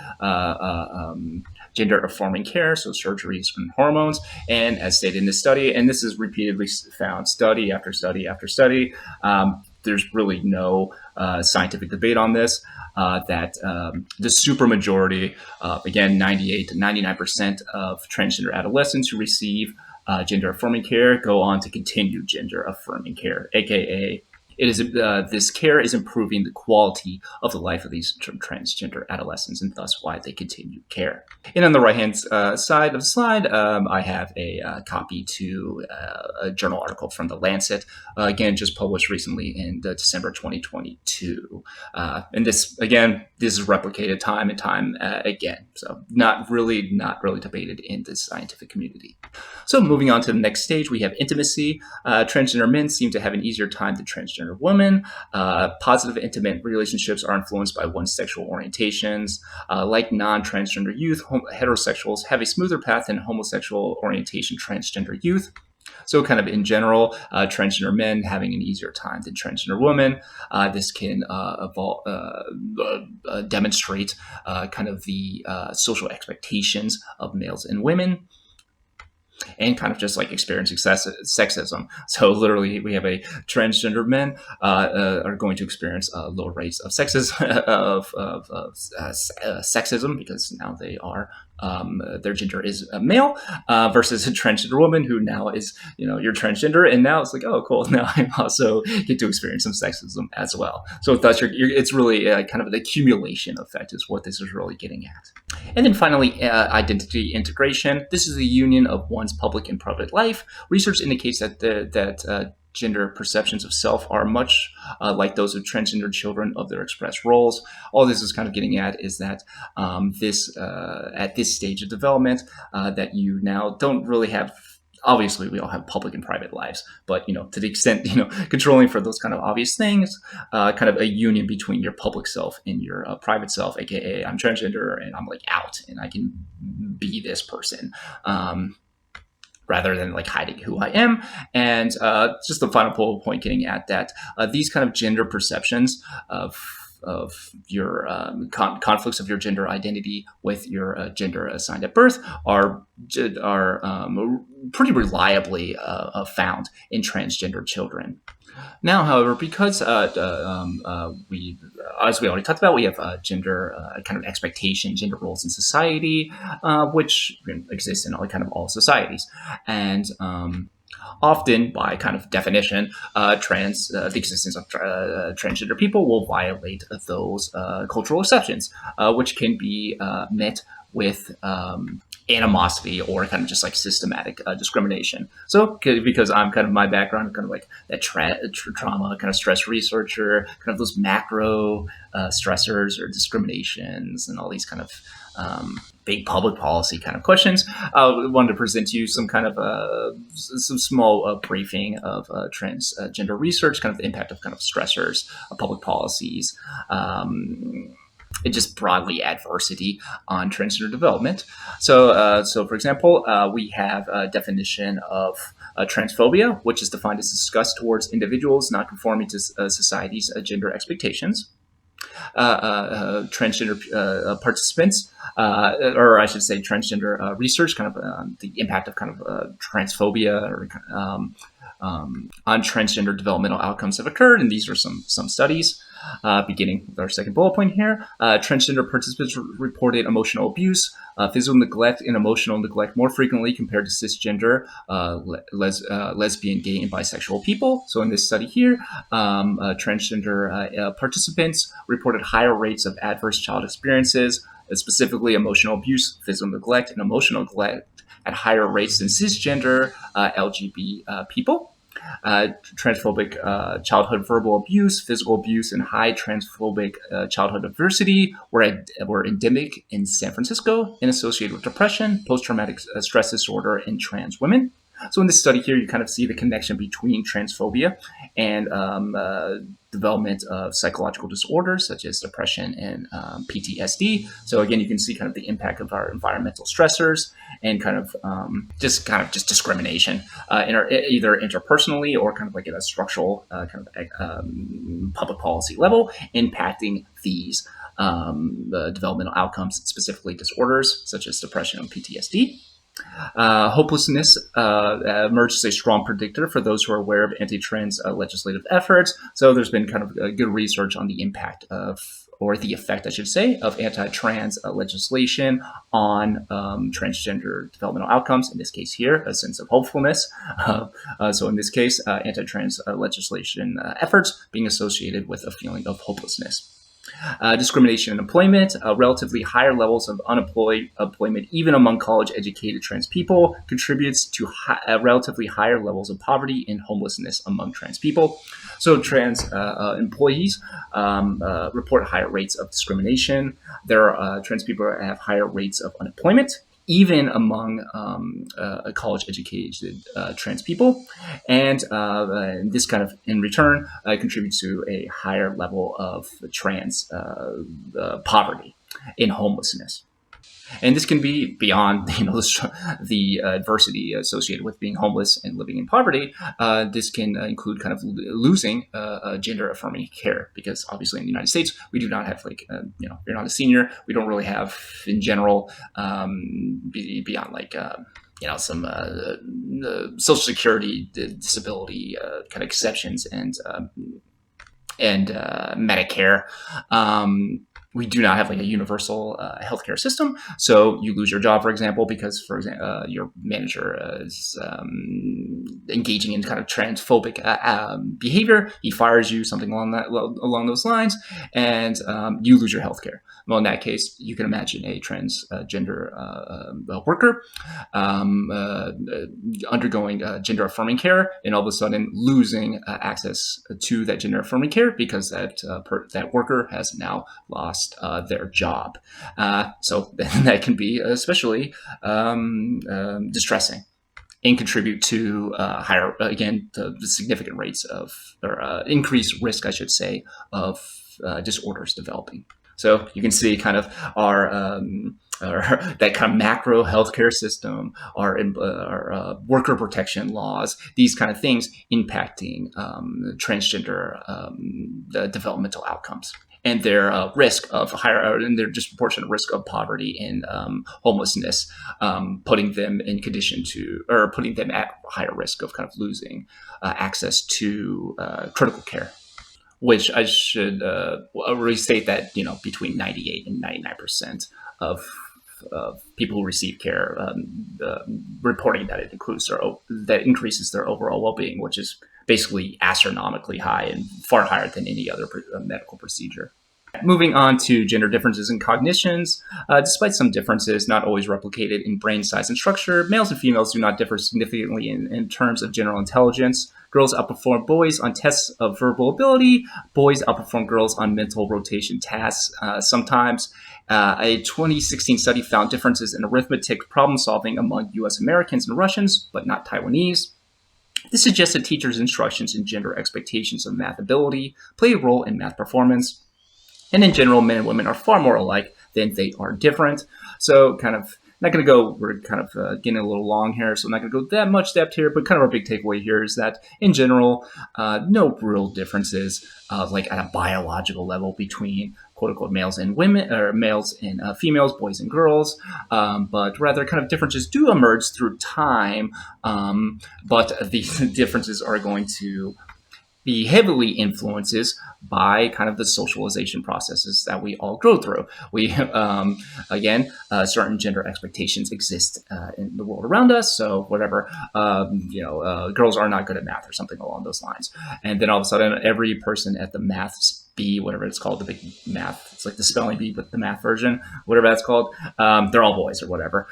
gender-affirming care, so surgeries and hormones. And as stated in this study, and this is repeatedly found study after study after study, there's really no scientific debate on this, that the supermajority, again, 98 to 99% of transgender adolescents who receive gender-affirming care go on to continue gender-affirming care, aka this care is improving the quality of the life of these transgender adolescents, and thus why they continue care. And on the right-hand side of the slide, I have a copy to a journal article from The Lancet, again, just published recently in December 2022. And this is replicated time and time again. So not really debated in the scientific community. So moving on to the next stage, we have intimacy. Transgender men seem to have an easier time than transgender women. Positive intimate relationships are influenced by one's sexual orientations. Like non-transgender youth, heterosexuals have a smoother path than homosexual orientation transgender youth. So kind of in general, transgender men having an easier time than transgender women. This can demonstrate kind of the social expectations of males and women, and kind of just like experiencing sexism. So literally, we have a transgender men are going to experience lower rates of sexism because now they are their gender is a male, versus a transgender woman who now is, you're transgender, and now it's like, oh, cool, now I also get to experience some sexism as well. So thus, it's really kind of an accumulation effect is what this is really getting at. And then finally, identity integration. This is the union of one's public and private life. Research indicates that gender perceptions of self are much like those of transgender children of their expressed roles. All this is kind of getting at is that at this stage of development, that you now don't really have. Obviously, we all have public and private lives, but to the extent controlling for those kind of obvious things, kind of a union between your public self and your private self, aka I'm transgender and I'm like out and I can be this person. Rather than like hiding who I am. And just the final point getting at that, these kind of gender perceptions of your conflicts of your gender identity with your gender assigned at birth are pretty reliably found in transgender children. Now, however, because as we already talked about, we have gender kind of expectation, gender roles in society, which exist in all societies, and often, by kind of definition, the existence of transgender people will violate those cultural exceptions, which can be met with animosity or kind of just like systematic discrimination. So because I'm kind of my background, kind of like that trauma, kind of stress researcher, kind of those macro stressors or discriminations and all these kind of big public policy kind of questions. I wanted to present to you some kind of some small briefing of transgender research, kind of the impact of kind of stressors, public policies, and just broadly adversity on transgender development. So for example, we have a definition of transphobia, which is defined as disgust towards individuals not conforming to society's gender expectations. Transgender participants, or I should say transgender research, kind of the impact of kind of transphobia or on transgender developmental outcomes have occurred, and these are some studies. Beginning with our second bullet point here, transgender participants reported emotional abuse, physical neglect, and emotional neglect more frequently compared to cisgender, lesbian, gay, and bisexual people. So in this study here, transgender participants reported higher rates of adverse child experiences, specifically emotional abuse, physical neglect, and emotional neglect at higher rates than cisgender LGBT people. Transphobic childhood verbal abuse, physical abuse, and high transphobic childhood adversity were endemic in San Francisco and associated with depression, post-traumatic stress disorder in trans women. So in this study here, you kind of see the connection between transphobia and development of psychological disorders such as depression and PTSD. So again, you can see kind of the impact of our environmental stressors and kind of just discrimination either interpersonally or kind of like at a structural kind of public policy level impacting these developmental outcomes, specifically disorders such as depression and PTSD. Hopelessness emerged as a strong predictor for those who are aware of anti-trans legislative efforts. So there's been kind of good research on the impact of, or the effect, I should say, of anti-trans legislation on transgender developmental outcomes. In this case here, a sense of hopefulness. So in this case, anti-trans legislation efforts being associated with a feeling of hopelessness. Discrimination in employment, relatively higher levels of unemployment, even among college-educated trans people, contributes to relatively higher levels of poverty and homelessness among trans people. So trans employees report higher rates of discrimination. Trans people have higher rates of unemployment, even among college-educated trans people. And this kind of, in return, contributes to a higher level of trans poverty and homelessness. And this can be beyond, the adversity associated with being homeless and living in poverty. This can include kind of losing gender affirming care, because obviously in the United States we do not have you're not a senior. We don't really have in general beyond some Social Security disability kind of exceptions and Medicare. We do not have a universal healthcare system. So you lose your job, for example, because, for example, your manager is engaging in kind of transphobic behavior. He fires you, something along those lines, and you lose your healthcare. Well, in that case, you can imagine a transgender worker undergoing gender affirming care, and all of a sudden losing access to that gender affirming care because that worker has now lost their job. So that can be especially distressing and contribute to higher, again, the significant rates of, or increased risk, I should say, of disorders developing. So you can see kind of our that kind of macro healthcare system, our worker protection laws, these kind of things impacting transgender developmental outcomes and their risk of higher, and their disproportionate risk of poverty and homelessness, putting them in condition to, or putting them at higher risk of kind of losing access to critical care, which I should restate that, between 98 and 99% of people who receive care reporting that it increases their overall well-being, which is basically astronomically high and far higher than any other medical procedure. Moving on to gender differences in cognitions. Despite some differences not always replicated in brain size and structure, males and females do not differ significantly in terms of general intelligence. Girls outperform boys on tests of verbal ability. Boys outperform girls on mental rotation tasks. Sometimes a 2016 study found differences in arithmetic problem solving among US Americans and Russians, but not Taiwanese. This suggests that teachers' instructions and gender expectations of math ability play a role in math performance. And in general, men and women are far more alike than they are different. So kind of not going to go, we're kind of getting a little long here, so I'm not going to go that much depth here, but kind of our big takeaway here is that in general, no real differences like at a biological level between quote unquote males and women, or males and females, boys and girls, but rather kind of differences do emerge through time, but these differences are going to be heavily influences by kind of the socialization processes that we all go through. We, certain gender expectations exist in the world around us. So whatever, girls are not good at math or something along those lines. And then all of a sudden, every person at the maths bee, whatever it's called, the big math, it's like the spelling bee, but the math version, whatever that's called, they're all boys or whatever.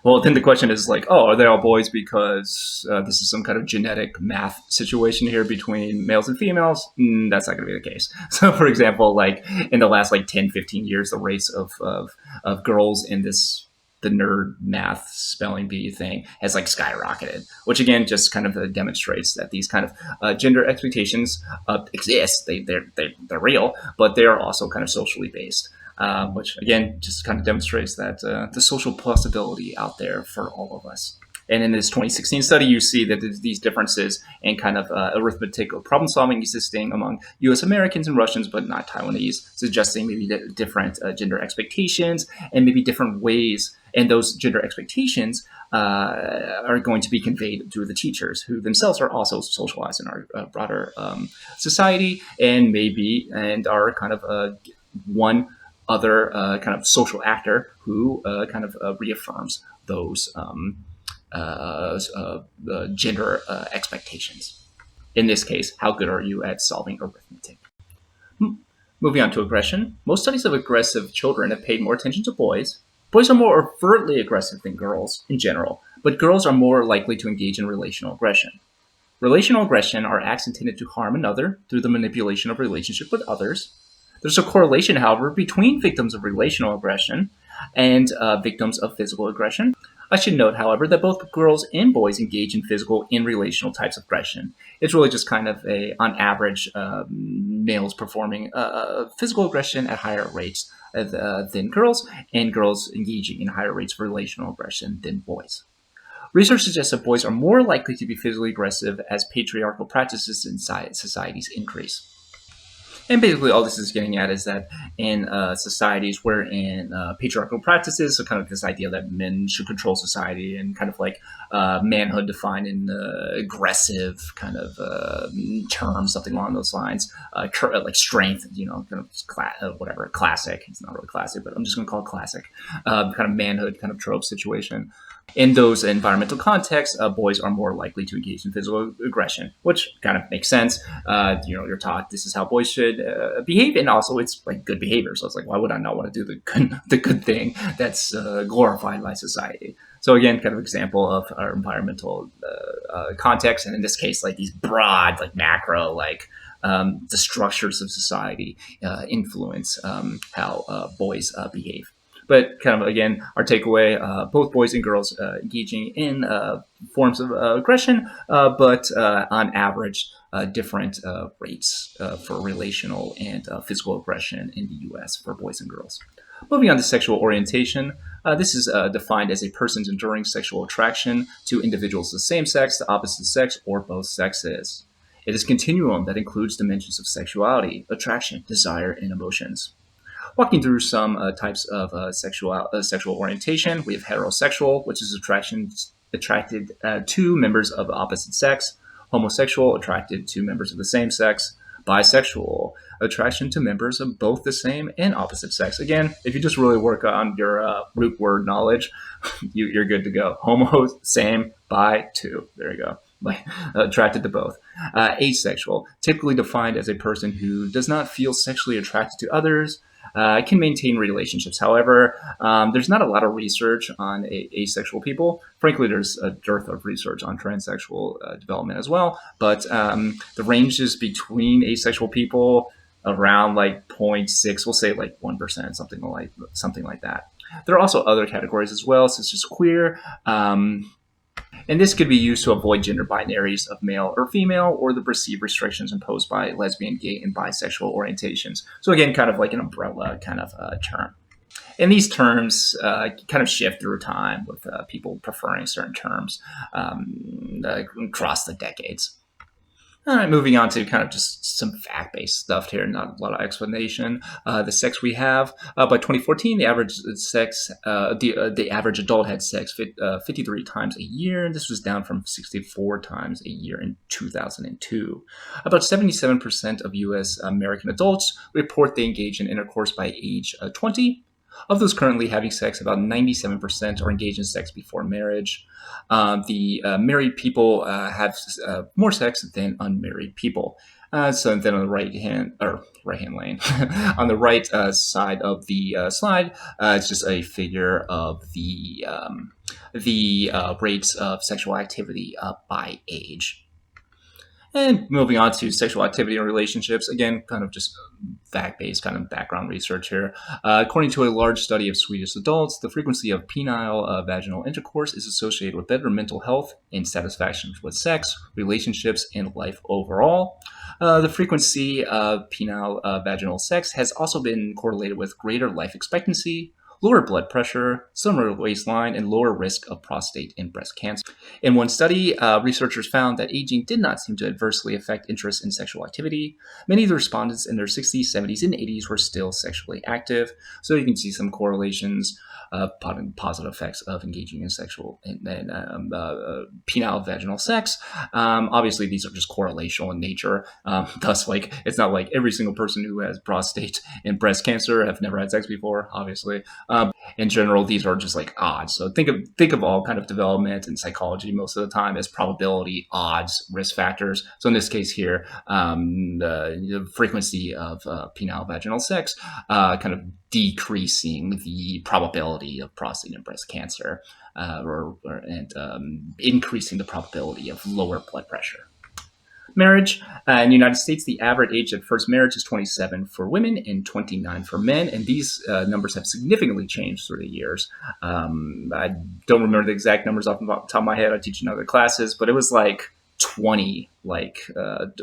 Well, then the question is like, are they all boys because this is some kind of genetic math situation here between males and females? That's not going to be the case. So, for example, like in the last 10, 15 years, the rates of girls in the nerd math spelling bee thing has skyrocketed, which again just kind of demonstrates that these kind of gender expectations exist. They're real, but they are also kind of socially based. Which again just kind of demonstrates that the social possibility out there for all of us. And in this 2016 study, you see that these differences in kind of arithmetical problem solving existing among US Americans and Russians, but not Taiwanese, suggesting maybe different gender expectations and maybe different ways. And those gender expectations are going to be conveyed through the teachers, who themselves are also socialized in our broader society, and are kind of one other kind of social actor who kind of reaffirms those gender expectations. In this case, how good are you at solving arithmetic? Moving on to aggression. Most studies of aggressive children have paid more attention to boys. Boys are more overtly aggressive than girls in general, but girls are more likely to engage in relational aggression. Relational aggression are acts intended to harm another through the manipulation of relationship with others. There's a correlation, however, between victims of relational aggression and victims of physical aggression. I should note, however, that both girls and boys engage in physical and relational types of aggression. It's really just kind of on average, males performing physical aggression at higher rates than girls, and girls engaging in higher rates of relational aggression than boys. Research suggests that boys are more likely to be physically aggressive as patriarchal practices in societies increase. And basically all this is getting at is that in societies wherein patriarchal practices, so kind of this idea that men should control society, and kind of like manhood defined in aggressive kind of terms, something along those lines, like strength, kind of whatever, classic. It's not really classic, but I'm just going to call it classic. Kind of manhood kind of trope situation. In those environmental contexts, boys are more likely to engage in physical aggression, which kind of makes sense. You're taught this is how boys should behave, and also it's like good behavior. So it's like, why would I not want to do the good thing that's glorified by society? So again, kind of example of our environmental context, and in this case, like these broad, like macro, like the structures of society influence how boys behave. But kind of, again, our takeaway, both boys and girls engaging in forms of aggression, but on average, different rates for relational and physical aggression in the U.S. for boys and girls. Moving on to sexual orientation, this is defined as a person's enduring sexual attraction to individuals of the same sex, the opposite sex, or both sexes. It is a continuum that includes dimensions of sexuality, attraction, desire, and emotions. Walking through some types of sexual orientation, we have heterosexual, which is attracted to members of the opposite sex; homosexual, attracted to members of the same sex; bisexual, attraction to members of both the same and opposite sex. Again, if you just really work on your root word knowledge, you're good to go. Homo, same; bi, two. There you go. Like attracted to both. Asexual, typically defined as a person who does not feel sexually attracted to others, can maintain relationships. However, there's not a lot of research on asexual people. Frankly, there's a dearth of research on transsexual development as well. But the range is between asexual people around like 0.6, we'll say like 1%, something like that. There are also other categories as well, such as queer. And this could be used to avoid gender binaries of male or female, or the perceived restrictions imposed by lesbian, gay, and bisexual orientations. So again, kind of like an umbrella kind of term. And these terms kind of shift through time with people preferring certain terms across the decades. All right, moving on to kind of just some fact-based stuff here, not a lot of explanation. The sex we have by 2014, the average sex, the average adult had sex 53 times a year. This was down from 64 times a year in 2002. About 77% of U.S. American adults report they engage in intercourse by age 20. Of those currently having sex, about 97% are engaged in sex before marriage. The married people have more sex than unmarried people. So then on the right hand lane, on the right side of the slide, it's just a figure of the rates of sexual activity by age. And moving on to sexual activity and relationships, again, kind of just fact-based kind of background research here. According to a large study of Swedish adults, the frequency of penile vaginal intercourse is associated with better mental health and satisfaction with sex, relationships, and life overall. The frequency of penile vaginal sex has also been correlated with greater life expectancy, lower blood pressure, slimmer waistline, and lower risk of prostate and breast cancer. In one study, researchers found that aging did not seem to adversely affect interest in sexual activity. Many of the respondents in their 60s, 70s, and 80s were still sexually active, so you can see some correlations of positive effects of engaging in sexual and penile vaginal sex. Obviously, these are just correlational in nature. Thus, like, it's not like every single person who has prostate and breast cancer have never had sex before, obviously. In general, these are just like odds. So think of all kind of development in psychology most of the time as probability, odds, risk factors. So in this case here, the frequency of penile vaginal sex kind of decreasing the probability of prostate and breast cancer, and increasing the probability of lower blood pressure. Marriage. In the United States, the average age of first marriage is 27 for women and 29 for men, and these numbers have significantly changed through the years. I don't remember the exact numbers off the top of my head. I teach in other classes, but it was like 20,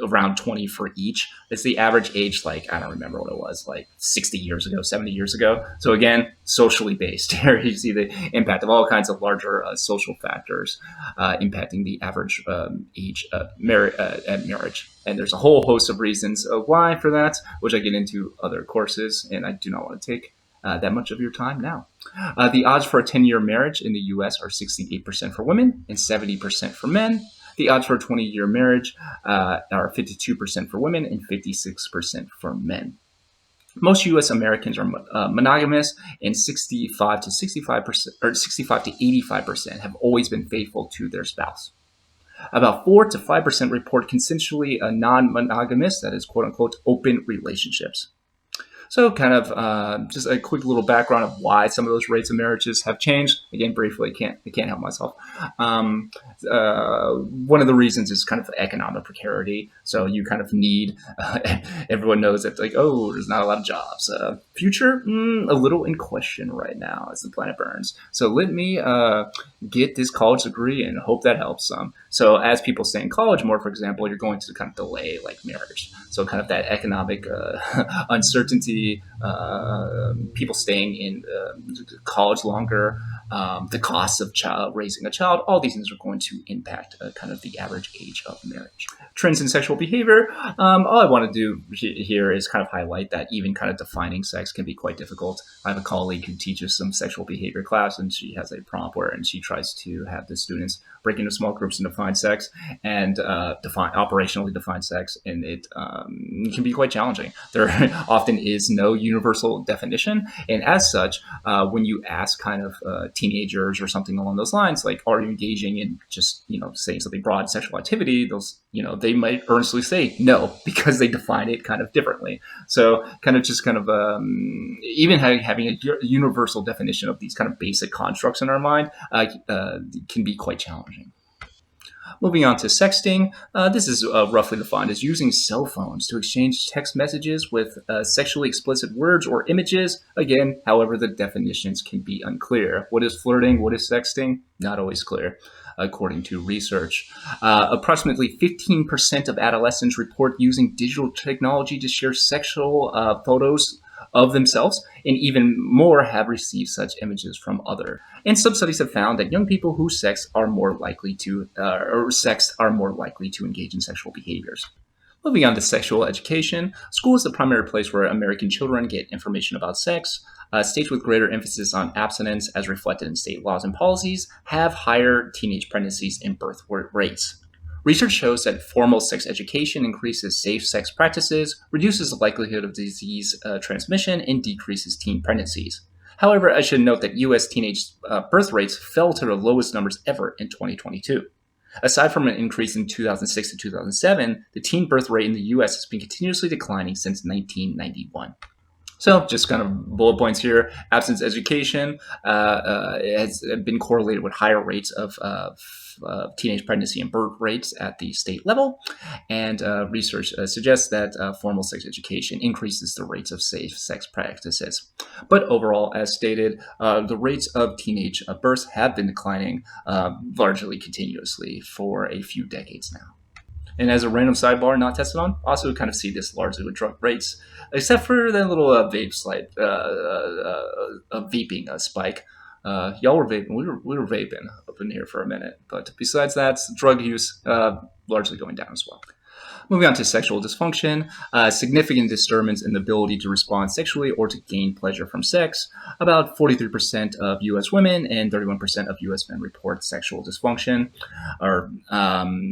around 20 for each. It's the average age, I don't remember what it was, 60 years ago, 70 years ago. So again, socially based. Here you see the impact of all kinds of larger social factors impacting the average age at marriage. And there's a whole host of reasons why for that, which I get into other courses, and I do not want to take that much of your time now. The odds for a 10-year marriage in the U.S. are 68% for women and 70% for men. The odds for a 20-year marriage are 52% for women and 56% for men. Most U.S. Americans are monogamous, and 65 to 85% have always been faithful to their spouse. About 4 to 5% report consensually non-monogamous, that is, quote-unquote, open relationships. So kind of just a quick little background of why some of those rates of marriages have changed. Again, briefly, I can't help myself. One of the reasons is kind of economic precarity. So you kind of need, everyone knows that there's not a lot of jobs. Future, a little in question right now as the planet burns. So let me get this college degree and hope that helps some. So as people stay in college more, for example, you're going to kind of delay marriage. So kind of that economic uncertainty, people staying in college longer, the cost of raising a child, all these things are going to impact kind of the average age of marriage. Trends in sexual behavior. All I want to do here is kind of highlight that even kind of defining sex can be quite difficult. I have a colleague who teaches some sexual behavior class, and she has a prompt and she tries to have the students break into small groups and define sex and operationally define sex, and it can be quite challenging. There often is no universal definition, and as such, when you ask kind of teenagers or something along those lines, are you engaging in just saying something broad, sexual activity, they might earnestly say no because they define it kind of differently. So even having a universal definition of these kind of basic constructs in our mind can be quite challenging. Moving on to sexting, this is roughly defined as using cell phones to exchange text messages with sexually explicit words or images. Again, however, the definitions can be unclear. What is flirting? What is sexting? Not always clear, according to research. Approximately 15% of adolescents report using digital technology to share sexual photos of themselves, and even more have received such images from others. And some studies have found that young people who sext are more likely to engage in sexual behaviors. Moving on to sexual education, school is the primary place where American children get information about sex. States with greater emphasis on abstinence, as reflected in state laws and policies, have higher teenage pregnancies and birth rates. Research shows that formal sex education increases safe sex practices, reduces the likelihood of disease transmission, and decreases teen pregnancies. However, I should note that U.S. teenage birth rates fell to the lowest numbers ever in 2022. Aside from an increase in 2006 to 2007, the teen birth rate in the U.S. has been continuously declining since 1991. So just kind of bullet points here. Abstinence education has been correlated with higher rates of teenage pregnancy and birth rates at the state level. And research suggests that formal sex education increases the rates of safe sex practices. But overall, as stated, the rates of teenage births have been declining largely continuously for a few decades now. And as a random sidebar, not tested on, also kind of see this largely with drug rates, except for that little vaping spike. Y'all were vaping. We were vaping up in here for a minute, but besides that, drug use largely going down as well. Moving on to sexual dysfunction, significant disturbance in the ability to respond sexually or to gain pleasure from sex. About 43% of U.S. women and 31% of U.S. men report sexual dysfunction.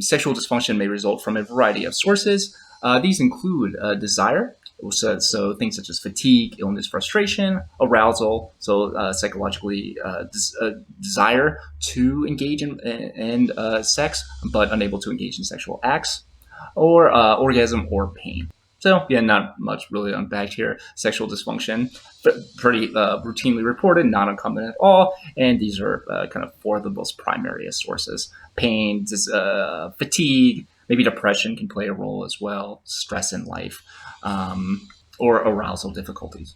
Sexual dysfunction may result from a variety of sources. These include desire, so things such as fatigue, illness, frustration, arousal, so psychologically desire to engage in sex, but unable to engage in sexual acts, or orgasm or pain. So, yeah, not much really unpacked here. Sexual dysfunction, pretty routinely reported, not uncommon at all. And these are kind of four of the most primary sources. Pain, fatigue, maybe depression can play a role as well, stress in life, or arousal difficulties.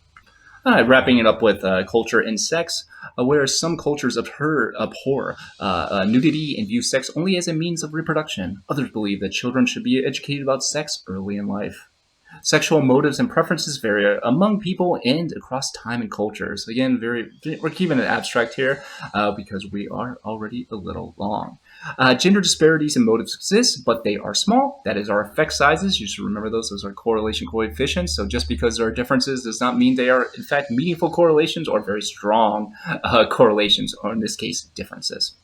Wrapping it up with culture and sex, where some cultures abhor nudity and view sex only as a means of reproduction. Others believe that children should be educated about sex early in life. Sexual motives and preferences vary among people and across time and cultures. Again, we're keeping it abstract here because we are already a little long. Gender disparities in motives exist, but they are small. That is our effect sizes. You should remember those. Those are correlation coefficients. So just because there are differences does not mean they are, in fact, meaningful correlations or very strong correlations, or in this case, differences.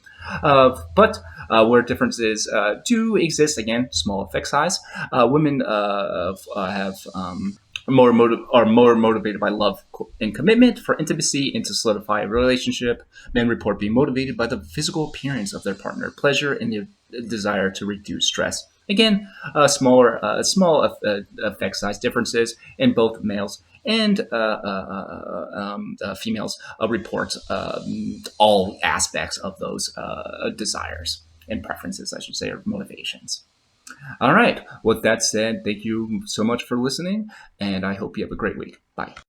But where differences do exist, again, small effect size, women are more motivated by love and commitment for intimacy and to solidify a relationship. Men report being motivated by the physical appearance of their partner, pleasure, and the desire to reduce stress. Again, small effect size differences in both males and females report all aspects of those desires and preferences, I should say, or motivations. All right. With that said, thank you so much for listening, and I hope you have a great week. Bye.